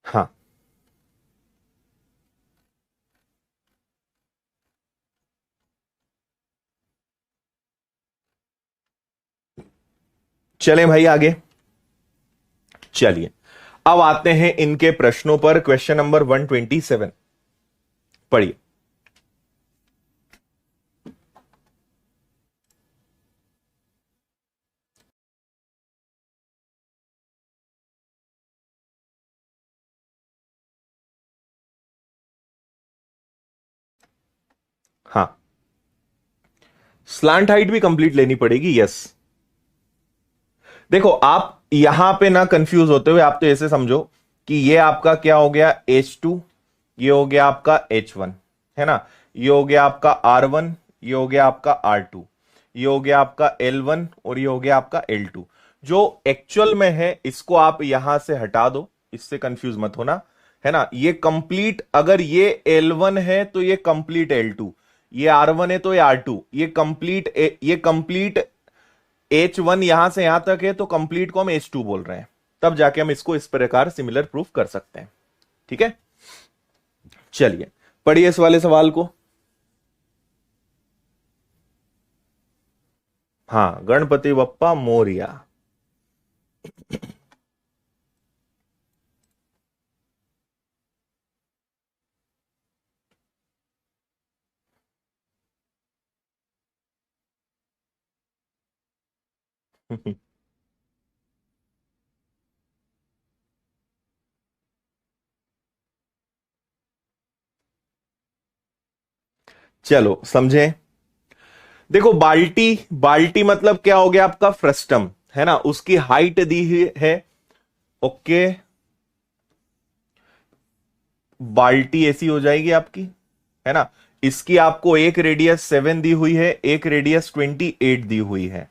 हाँ, चलें भाई आगे। चलिए अब आते हैं इनके प्रश्नों पर। क्वेश्चन नंबर 127 पढ़िए। हाँ, स्लांट हाइट भी कंप्लीट लेनी पड़ेगी, यस। देखो आप यहां पे ना कंफ्यूज होते हुए आप तो ऐसे समझो कि ये आपका क्या हो गया H2, ये हो गया आपका H1, है ना, ये हो गया आपका R1, ये हो गया आपका R2, ये हो गया आपका L1 और ये हो गया आपका L2। जो एक्चुअल में है इसको आप यहां से हटा दो, इससे कंफ्यूज मत होना, है ना। ये कंप्लीट, अगर ये L1 है तो ये कंप्लीट L2, ये R1 है तो ये R2, ये कंप्लीट H1 यहां से यहां तक है, तो कंप्लीट को हम H2 बोल रहे हैं, तब जाके हम इसको इस प्रकार सिमिलर प्रूफ कर सकते हैं, ठीक है। चलिए पढ़िए इस वाले सवाल को। हाँ, गणपति बप्पा मोरिया। चलो समझे। देखो बाल्टी, बाल्टी मतलब क्या हो गया आपका फ्रस्टम, है ना, उसकी हाइट दी हुई है, ओके। बाल्टी ऐसी हो जाएगी आपकी, है ना। इसकी आपको एक रेडियस 7 दी हुई है, एक रेडियस 28 दी हुई है,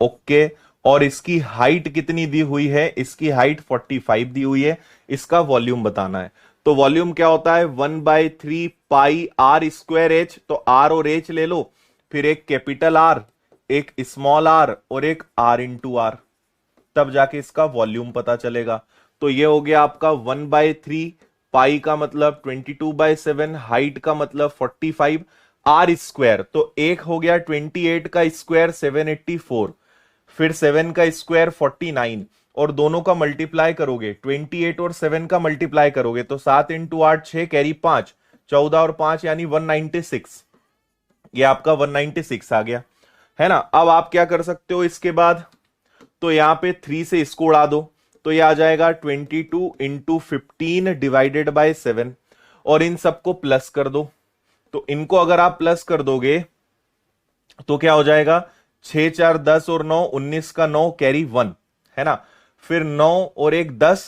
ओके। और इसकी हाइट कितनी दी हुई है, इसकी हाइट 45 दी हुई है। इसका वॉल्यूम बताना है, तो वॉल्यूम क्या होता है 1/3 पाई आर स्क्वायर एच, तो आर और एच ले लो, फिर एक कैपिटल आर, एक स्मॉल आर और एक आर इंटू आर, तब जाके इसका वॉल्यूम पता चलेगा। तो ये हो गया आपका 1/3 पाई का मतलब 22/7, हाइट का मतलब 45, आर स्क्वायर तो एक हो गया 28 का स्क्वायर 784, फिर 7 का स्क्वायर 49, और दोनों का मल्टीप्लाई करोगे 28 और 7 का मल्टीप्लाई करोगे तो 7 इंटू 8 6 कैरी 5, 14 और 5 यानी 196, ये आपका 196 आ गया, है ना। अब आप क्या कर सकते हो इसके बाद, तो यहां पे 3 से इसको उड़ा दो, तो ये आ जाएगा 22 इंटू 15 डिवाइडेड बाय 7, और इन सबको प्लस कर दो। तो इनको अगर आप प्लस कर दोगे तो क्या हो जाएगा 6 4 10 और 9 19 का 9 कैरी 1, है ना। फिर 9 और 1 10,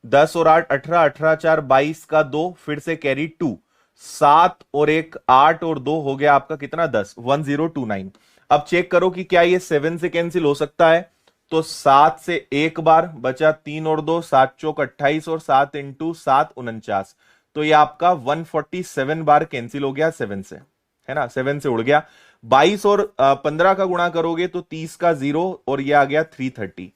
10 और 8 18, 18 4 22 का 2, फिर से कैरी 2, 7 और 1 8 और 2 हो गया आपका कितना 10, 1029। अब चेक करो कि क्या ये 7 से कैंसिल हो सकता है, तो 7 से एक बार बचा, 3 और 2 7 चौक 28 और 7 इंटू 7 49, तो ये आपका 147 बार कैंसिल हो गया 7 से, है ना, 7 से उड़ गया। 22 और 15 का गुणा करोगे तो 30 का 0 और ये आ गया 330।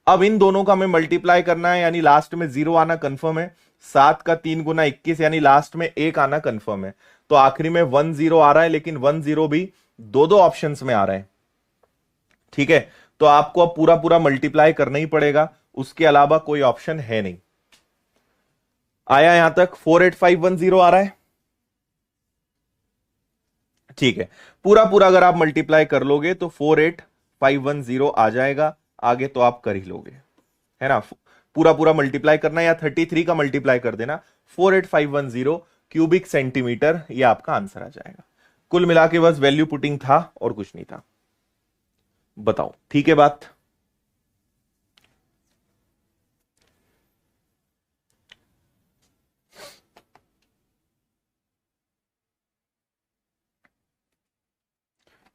अब इन दोनों का हमें मल्टीप्लाई करना है, यानी लास्ट में 0 आना कंफर्म है। 7 का 3 गुना 21, यानी लास्ट में 1 आना कंफर्म है। तो आखिरी में 10 आ रहा है, लेकिन 10 भी दो दो ऑप्शंस में आ रहा है। ठीक है, तो आपको अब पूरा पूरा मल्टीप्लाई करना ही पड़ेगा, उसके अलावा कोई ऑप्शन है नहीं। आया यहां तक? 48510 आ रहा है। ठीक है, पूरा पूरा अगर आप मल्टीप्लाई कर लोगे तो 48510 आ जाएगा। आगे तो आप कर ही लोगे, है ना। पूरा पूरा मल्टीप्लाई करना, या 33 का मल्टीप्लाई कर देना। 48510 क्यूबिक सेंटीमीटर, ये आपका आंसर आ जाएगा। कुल मिला के बस वैल्यू पुटिंग था और कुछ नहीं था। बताओ, ठीक है बात?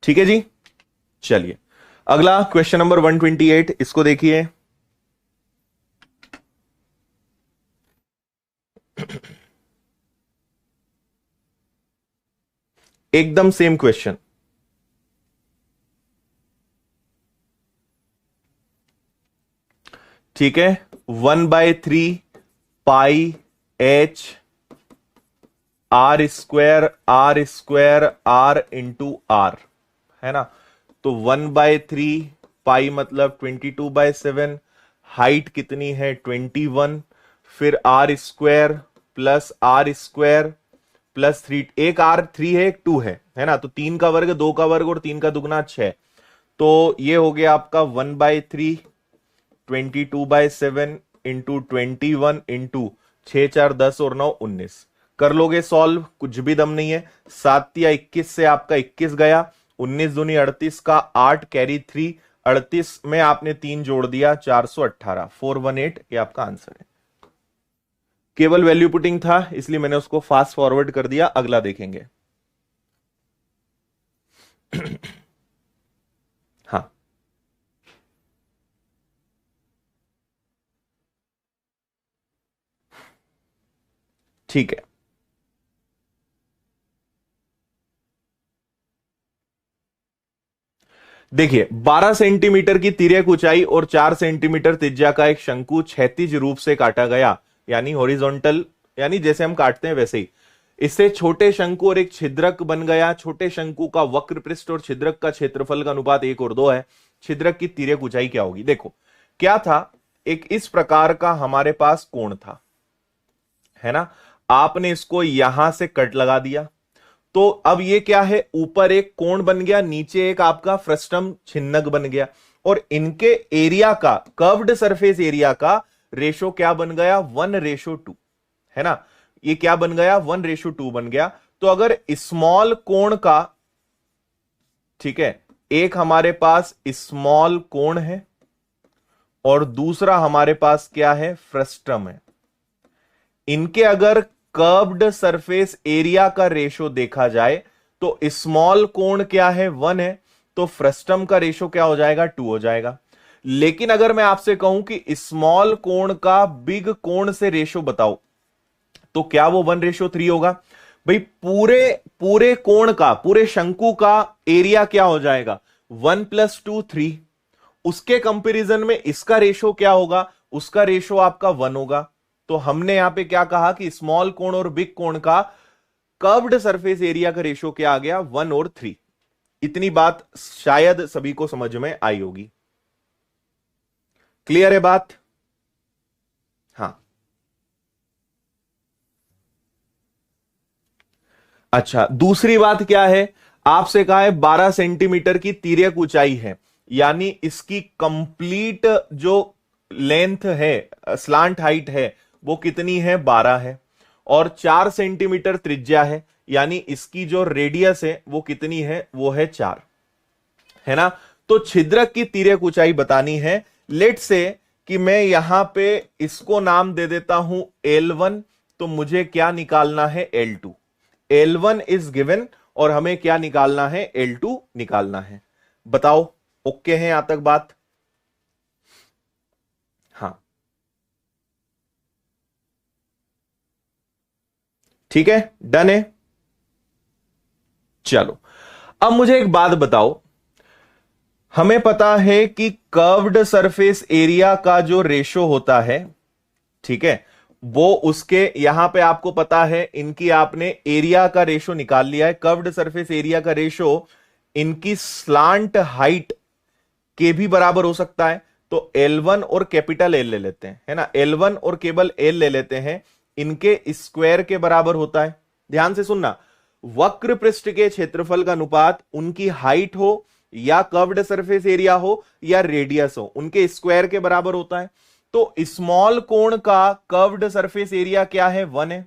ठीक है जी, चलिए अगला क्वेश्चन नंबर 128, इसको देखिए। एकदम सेम क्वेश्चन। ठीक है, 1/3 पाई h r square r into r, है ना। तो 1/3 पाई मतलब 22/7, हाइट कितनी है 21, फिर r स्क्वायर प्लस थ्री, एक r3 है एक 2 है ना। तो 3 का वर्ग 2 का वर्ग और 3 का दुगना 6। तो ये हो गया आपका 1/3 22/7 इंटू 21 इंटू 6 4 10 और 9 19। कर लोगे सॉल्व, कुछ भी दम नहीं है। 7 या 21 से आपका 21 गया, 19 दूनी 38 का 8 कैरी 3, 38 में आपने 3 जोड़ दिया, 418, 418 ये आपका आंसर है। केवल वैल्यू पुटिंग था, इसलिए मैंने उसको फास्ट फॉरवर्ड कर दिया। अगला देखेंगे। हाँ, ठीक है। देखिए, 12 सेंटीमीटर की तिर्यक ऊंचाई और 4 सेंटीमीटर त्रिज्या का एक शंकु क्षैतिज रूप से काटा गया, यानी हॉरिजॉन्टल, यानी जैसे हम काटते हैं वैसे ही। इससे छोटे शंकु और एक छिद्रक बन गया। छोटे शंकु का वक्र पृष्ठ और छिद्रक का क्षेत्रफल का अनुपात 1 और 2 है। छिद्रक की तिर्यक ऊंचाई क्या होगी? देखो क्या था, एक इस प्रकार का हमारे पास कोण था, है ना। आपने इसको यहां से कट लगा दिया, तो अब ये क्या है, ऊपर एक कोण बन गया, नीचे एक आपका फ्रस्टम छिन्नक बन गया, और इनके एरिया का, कर्व्ड सरफेस एरिया का रेशो क्या बन गया? 1:2, है ना। ये क्या बन गया? 1:2 बन गया। तो अगर स्मॉल कोण का, ठीक है, एक हमारे पास स्मॉल कोण है और दूसरा हमारे पास क्या है? फ्रस्टम है। इनके अगर कर्व्ड सरफेस एरिया का रेशो देखा जाए तो स्मॉल कोण क्या है? 1 है, तो फ्रस्टम का रेशो क्या हो जाएगा? 2 हो जाएगा। लेकिन अगर मैं आपसे कहूं कि स्मॉल कोण का बिग कोण से रेशो बताओ, तो क्या वो 1:3 होगा? भाई पूरे कोण का, पूरे शंकु का एरिया क्या हो जाएगा? 1 + 2 3। उसके कंपैरिजन में इसका रेशो क्या होगा? उसका रेशो आपका 1 होगा। तो हमने यहां पे क्या कहा कि स्मॉल कोण और बिग कोण का कर्व्ड सरफेस एरिया का रेशो क्या आ गया? 1 और 3। इतनी बात शायद सभी को समझ में आई होगी। क्लियर है बात? हाँ, अच्छा, दूसरी बात क्या है, आपसे कहा है 12 सेंटीमीटर की तिर्यक ऊंचाई है, यानी इसकी कंप्लीट जो लेंथ है, स्लांट हाइट है, वो कितनी है? 12 है। और 4 सेंटीमीटर त्रिज्या है, यानी इसकी जो रेडियस है वो कितनी है? वो है 4, है ना। तो छिद्रक की तिर्यक ऊंचाई बतानी है। लेट से कि मैं यहां पे इसको नाम दे देता हूं L1, तो मुझे क्या निकालना है? L2। L1 इज गिवन और हमें क्या निकालना है? L2 निकालना है। बताओ, ओके है यहां तक बात? हाँ, ठीक है, डन है। चलो, अब मुझे एक बात बताओ, हमें पता है कि कर्व्ड सरफेस एरिया का जो रेशो होता है, ठीक है, वो उसके यहां पे आपको पता है इनकी आपने एरिया का रेशो निकाल लिया है, कर्व्ड सरफेस एरिया का रेशो इनकी स्लांट हाइट के भी बराबर हो सकता है। तो L1 और कैपिटल L ले लेते हैं, है ना, L1 और केवल L ले लेते हैं, इनके स्क्वायर के बराबर होता है। ध्यान से सुनना, वक्र पृष्ठ के क्षेत्रफल का अनुपात उनकी हाइट हो या कर्व्ड सरफेस एरिया हो या रेडियस हो, उनके स्क्वायर के बराबर होता है। तो स्मॉल कोण का कर्व्ड सरफेस एरिया क्या है, 1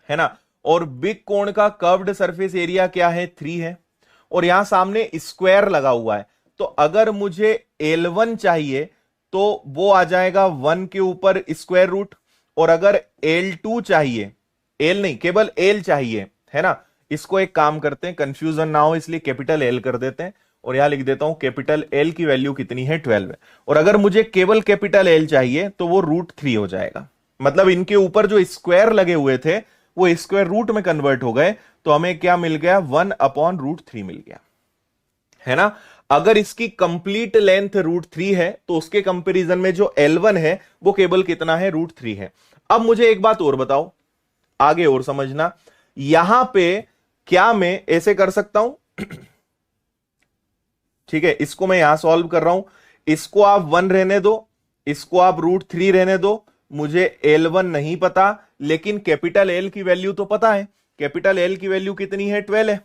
है ना, और बिग कोण का कर्व्ड सरफेस एरिया क्या है, 3 है, और यहां सामने स्क्वायर लगा हुआ है। तो अगर मुझे L1 चाहिए तो वो आ जाएगा 1 के ऊपर स्क्वायर रूट, और अगर L2 चाहिए, L नहीं केवल L चाहिए, है ना, इसको एक काम करते हैं, कंफ्यूजन ना हो इसलिए कैपिटल L कर देते हैं, और यहां लिख देता हूं कैपिटल L की वैल्यू कितनी है, 12 है। और अगर मुझे केवल कैपिटल L चाहिए तो वो √3 हो जाएगा। मतलब इनके ऊपर जो स्क्वायर लगे हुए थे वो स्क्वायर रूट में कन्वर्ट हो गए, तो हमें क्या मिल गया, 1/√3 मिल गया, है ना। अगर इसकी कंप्लीट लेंथ √3 है तो उसके कंपैरिजन में जो L1 है वो केवल कितना है, √3 है। अब मुझे एक बात और बताओ, आगे और समझना, यहां पे क्या मैं ऐसे कर सकता हूं ठीक है, इसको मैं यहां सॉल्व कर रहा हूं, इसको आप 1 रहने दो, इसको आप √3 रहने दो, मुझे L1 नहीं पता, लेकिन कैपिटल L की वैल्यू तो पता है, कैपिटल L की वैल्यू कितनी है, 12 है,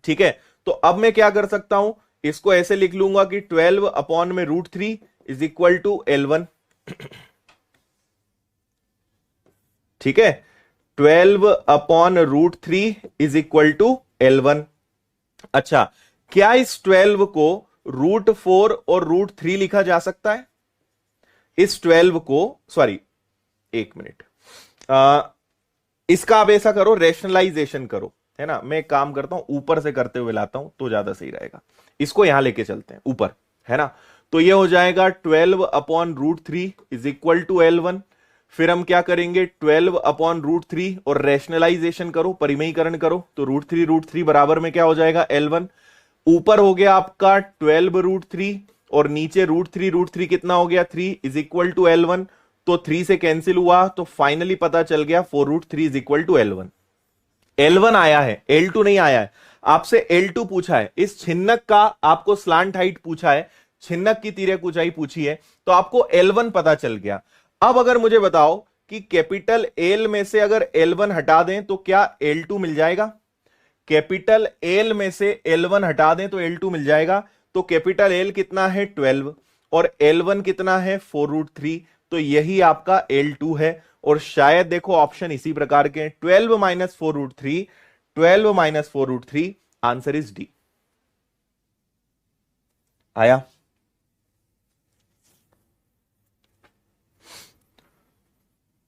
ठीक है। तो अब मैं क्या कर सकता हूं, इसको ऐसे लिख लूंगा कि 12 अपॉन में √3 इज इक्वल टू L1, ठीक है, 12 upon √3 is equal to L1। अच्छा, क्या इस 12 को √4 और √3 लिखा जा सकता है, इस 12 को, सॉरी, एक मिनट, इसका आप ऐसा करो, रेशनलाइजेशन करो, है ना, मैं एक काम करता हूं, ऊपर से करते हुए लाता हूं तो ज्यादा सही रहेगा, इसको यहां लेके चलते हैं ऊपर, है ना। तो ये हो जाएगा 12 upon √3 is equal to L1। फिर हम क्या करेंगे, 12 अपॉन √3 और रेशनलाइजेशन करो, परिमयीकरण करो, तो √3 बराबर में क्या हो जाएगा, L1। ऊपर हो गया आपका 12 √3 और नीचे √3 कितना हो गया, 3 इज इक्वल टू L1। तो 3 से कैंसिल हुआ, तो फाइनली पता चल गया 4 √3 is equal to L1। L1 आया है, L2 नहीं आया है। आपसे L2 पूछा है, इस छिन्नक का आपको स्लांट हाइट पूछा है, छिन्नक की तिर्यक ऊंचाई पूछी है, तो आपको L1 पता चल गया। अब अगर मुझे बताओ कि कैपिटल L में से अगर L1 हटा दें तो क्या L2 मिल जाएगा, कैपिटल L में से L1 हटा दें तो L2 मिल जाएगा। तो कैपिटल L कितना है, 12, और L1 कितना है, 4 √3, तो यही आपका L2 है। और शायद देखो ऑप्शन इसी प्रकार के, 12 minus 4 √3, 12 minus 4 √3, answer is D. आया,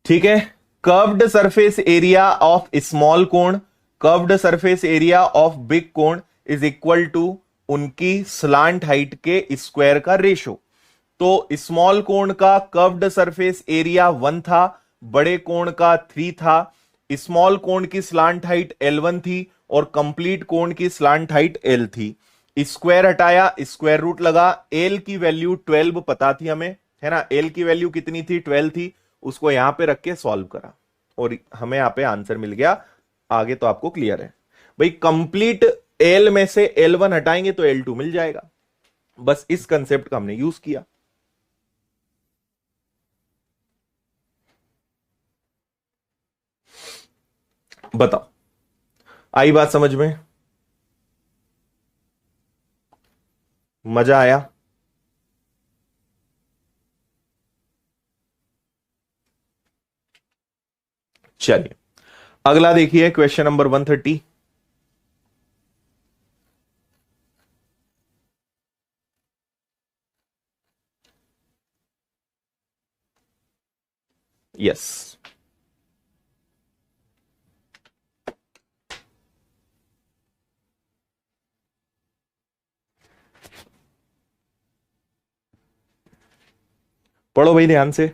ठीक है। Curved surface area of small cone, curved surface area of big cone is equal to उनकी स्लांट हाइट के स्क्वायर का रेशो। तो स्मॉल कोण का कर्व्ड सरफेस एरिया 1 था, बड़े कोण का 3 था, स्मॉल कोण की स्लांट हाइट L1 थी और कंप्लीट कोण की स्लांट हाइट L थी। स्क्वायर हटाया, स्क्वायर रूट लगा, L की वैल्यू 12 पता थी हमें, है ना, L की वैल्यू कितनी थी, 12 थी, उसको यहां पे रख के सॉल्व करा और हमें यहां पे आंसर मिल गया। आगे तो आपको क्लियर है भाई, कंप्लीट L में से L1 हटाएंगे तो L2 मिल जाएगा, बस इस कंसेप्ट का हमने यूज किया। बताओ, आई बात समझ में, मजा आया। चलिए अगला देखिए, क्वेश्चन नंबर 130। यस, पढ़ो भाई ध्यान से।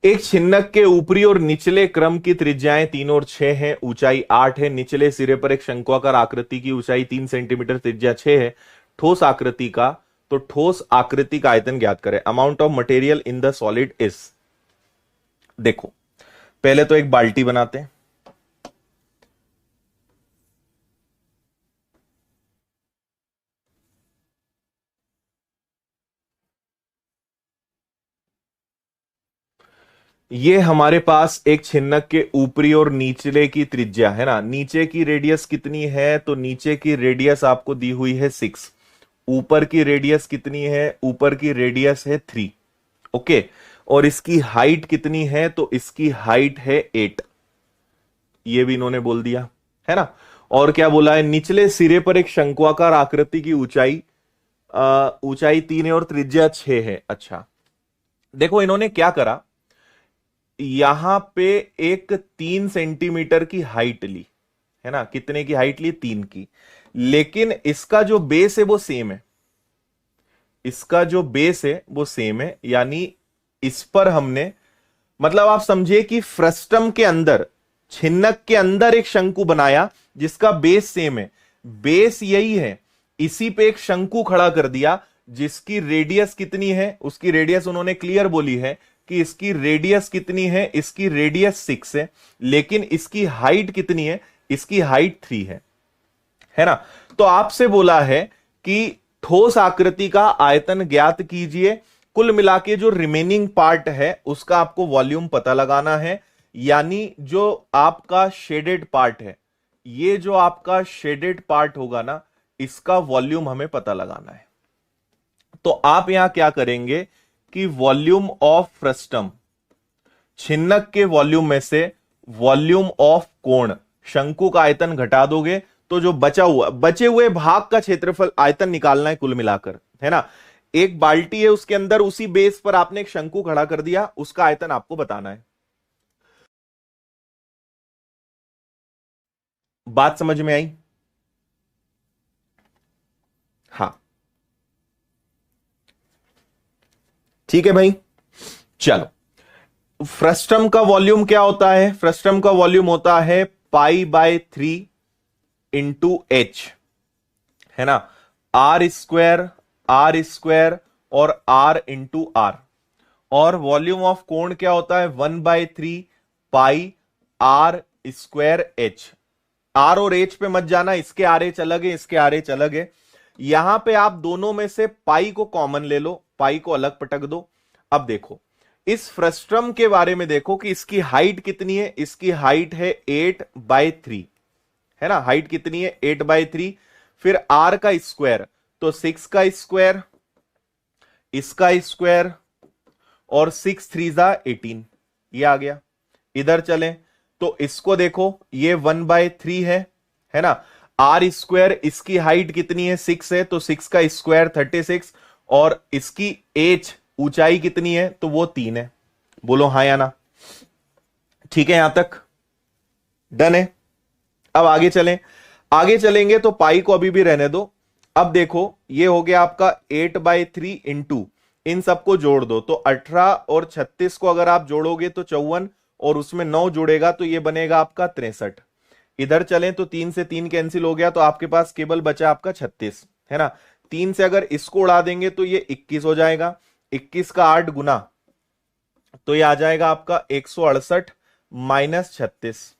एक छिन्नक के ऊपरी और निचले क्रम की त्रिज्याएं 3 और 6 हैं, ऊंचाई 8 है। निचले सिरे पर एक शंक्वाकार आकृति की ऊंचाई 3 सेंटीमीटर, त्रिज्या 6 है। ठोस आकृति का, तो ठोस आकृति का आयतन ज्ञात करें। Amount of material in the solid is. देखो पहले तो एक बाल्टी बनाते हैं। ये हमारे पास एक छिन्नक के ऊपरी और निचले की त्रिज्या है ना। नीचे की रेडियस कितनी है, तो नीचे की रेडियस आपको दी हुई है 6। ऊपर की रेडियस कितनी है, ऊपर की रेडियस है 3। ओके, और इसकी हाइट कितनी है, तो इसकी हाइट है 8। ये भी इन्होंने बोल दिया है ना। और क्या बोला है, निचले सिरे पर एक शंक्वाकार आकृति की ऊंचाई ऊंचाई 3 है और त्रिज्या 6 है। अच्छा देखो इन्होंने क्या करा, यहां पे एक 3 सेंटीमीटर की हाइट ली है ना। कितने की हाइट ली, 3 की। लेकिन इसका जो बेस है वो सेम है, इसका जो बेस है वो सेम है, यानी इस पर हमने, मतलब आप समझिए कि फ्रस्टम के अंदर, छिन्नक के अंदर एक शंकु बनाया जिसका बेस सेम है। बेस यही है, इसी पे एक शंकु खड़ा कर दिया जिसकी रेडियस कितनी है, उसकी रेडियस उन्होंने क्लियर बोली है कि इसकी रेडियस कितनी है, इसकी रेडियस 6 है। लेकिन इसकी हाइट कितनी है, इसकी हाइट 3 है ना। तो आपसे बोला है कि ठोस आकृति का आयतन ज्ञात कीजिए। कुल मिला के जो रिमेनिंग पार्ट है उसका आपको वॉल्यूम पता लगाना है, यानी जो आपका शेडेड पार्ट है, ये जो आपका शेडेड पार्ट होगा ना, इसका वॉल्यूम हमें पता लगाना है। तो आप यहां क्या करेंगे कि वॉल्यूम ऑफ फ्रस्टम, छिन्नक के वॉल्यूम में से वॉल्यूम ऑफ कोण, शंकु का आयतन घटा दोगे तो जो बचे हुए भाग का क्षेत्रफल आयतन निकालना है कुल मिलाकर, है ना। एक बाल्टी है, उसके अंदर उसी बेस पर आपने एक शंकु खड़ा कर दिया, उसका आयतन आपको बताना है। बात समझ में आई? हाँ ठीक है भाई। चलो, फ्रस्टम का वॉल्यूम क्या होता है, फ्रस्टम का वॉल्यूम होता है π/3 इंटू एच, है ना। आर स्क्वायर और आर इंटू आर। और वॉल्यूम ऑफ कोण क्या होता है, 1/3 pi are square H. Are और एच पे मत जाना, इसके आर एच अलग है, इसके आर एच अलग है। यहां पे आप दोनों में से पाई को कॉमन ले लो, पाई को अलग पटक दो। अब देखो इस फ्रस्ट्रम के बारे में, देखो कि इसकी हाइट कितनी है, इसकी हाइट है 8/3, है ना। हाइट कितनी है, 8/3। फिर आर का स्क्वायर, तो 6 का स्क्वायर, इसका स्क्वायर, और 6 3 18, ये आ गया। इधर चलें तो इसको देखो, ये 1/3 है ना। आर स्क्वायर, इसकी हाइट कितनी है, 6 है, तो 6 का स्क्वायर 36, और इसकी एच ऊंचाई कितनी है, तो वो 3 है। बोलो हाँ या ना। ठीक है, यहां तक डन है। अब आगे चलें, आगे चलेंगे तो पाई को अभी भी रहने दो। अब देखो ये हो गया आपका 8/3 इंटू, इन सबको जोड़ दो तो 18, और 36 को अगर आप जोड़ोगे तो 54, और उसमें 9 जोड़ेगा तो ये बनेगा आपका 63। इधर चलें तो 3 से 3 कैंसिल हो गया, तो आपके पास केवल बचा आपका 36, है ना। 3 से अगर इसको उड़ा देंगे तो ये 21 हो जाएगा। 21 का 8 गुना, तो ये आ जाएगा आपका 168 माइनस 36,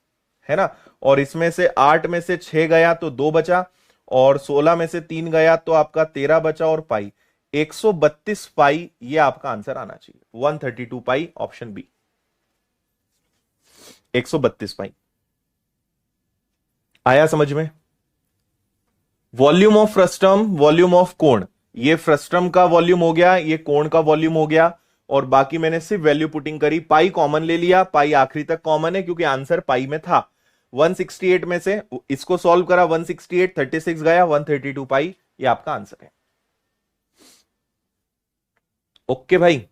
है ना। और इसमें से 8 में से 6 गया तो 2 बचा, और 16 में से 3 गया तो आपका 13 बचा, और पाई 132 पाई, ये आपका आंसर आना चाहिए। 132 पाई, ऑप्शन बी, 132 पाई। आया समझ में? Volume of frustum, volume of कोण, ये फ्रस्टम का वॉल्यूम हो गया, ये कोण का वॉल्यूम हो गया, और बाकी मैंने सिर्फ वैल्यू पुटिंग करी। पाई कॉमन ले लिया, पाई आखिरी तक कॉमन है क्योंकि आंसर पाई में था। 168 में से इसको सॉल्व करा, 168, 36 गया, 132 पाई, ये आपका आंसर है। ओके भाई।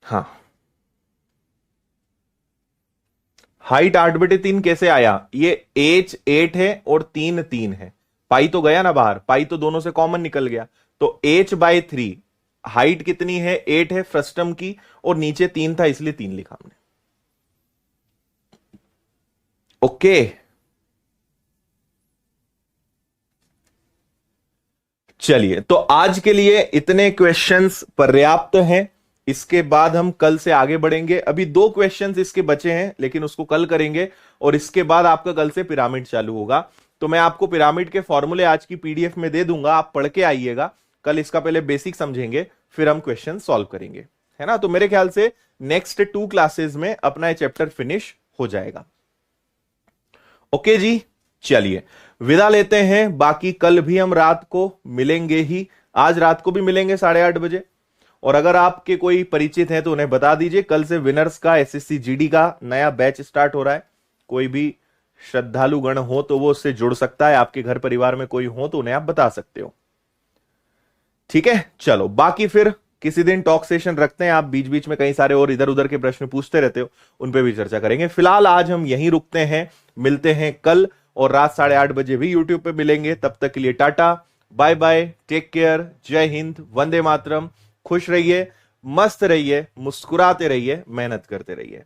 हाँ हाइट 8/3 कैसे आया? ये h 8 है और 3 3 है, पाई तो गया ना बाहर, पाई तो दोनों से कॉमन निकल गया, तो h/3 हाइट कितनी है? 8 है फ्रस्टम की, और नीचे 3 था इसलिए 3 लिखा हमने। ओके, चलिए तो आज के लिए इतने क्वेश्चंस पर्याप्त हैं। इसके बाद हम कल से आगे बढ़ेंगे। अभी 2 क्वेश्चंस इसके बचे हैं, लेकिन उसको कल करेंगे, और इसके बाद आपका कल से पिरामिड चालू होगा। तो मैं आपको पिरामिड के फॉर्मूले आज की पीडीएफ में दे दूंगा, आप पढ़ के आइएगा। कल इसका पहले बेसिक समझेंगे, फिर हम क्वेश्चन सॉल्व करेंगे, है ना। तो मेरे ख्याल से नेक्स्ट 2 क्लासेस में अपना ये चैप्टर फिनिश हो जाएगा। ओके जी, चलिए विदा लेते हैं। बाकी कल भी हम रात को मिलेंगे ही, आज रात को भी मिलेंगे 8:30 बजे। और अगर आपके कोई परिचित हैं तो उन्हें बता दीजिए, कल से विनर्स का एसएससी जीडी का नया बैच स्टार्ट हो रहा है। कोई भी श्रद्धालु गण हो तो वो उससे जुड़ सकता है, आपके घर परिवार में कोई हो तो उन्हें आप बता सकते हो। ठीक है, चलो बाकी फिर किसी दिन टॉक सेशन रखते हैं। आप बीच बीच में कई सारे और इधर उधर के प्रश्न पूछते रहते हो, उन पे भी चर्चा करेंगे। फिलहाल आज हम यहीं रुकते हैं, मिलते हैं कल, और रात 8:30 बजे भी यूट्यूब पे मिलेंगे। तब तक के लिए tata, bye bye, take care, Jai Hind, Vande Mataram. खुश रहिए, मस्त रहिए, मुस्कुराते रहिए, मेहनत करते रहिए।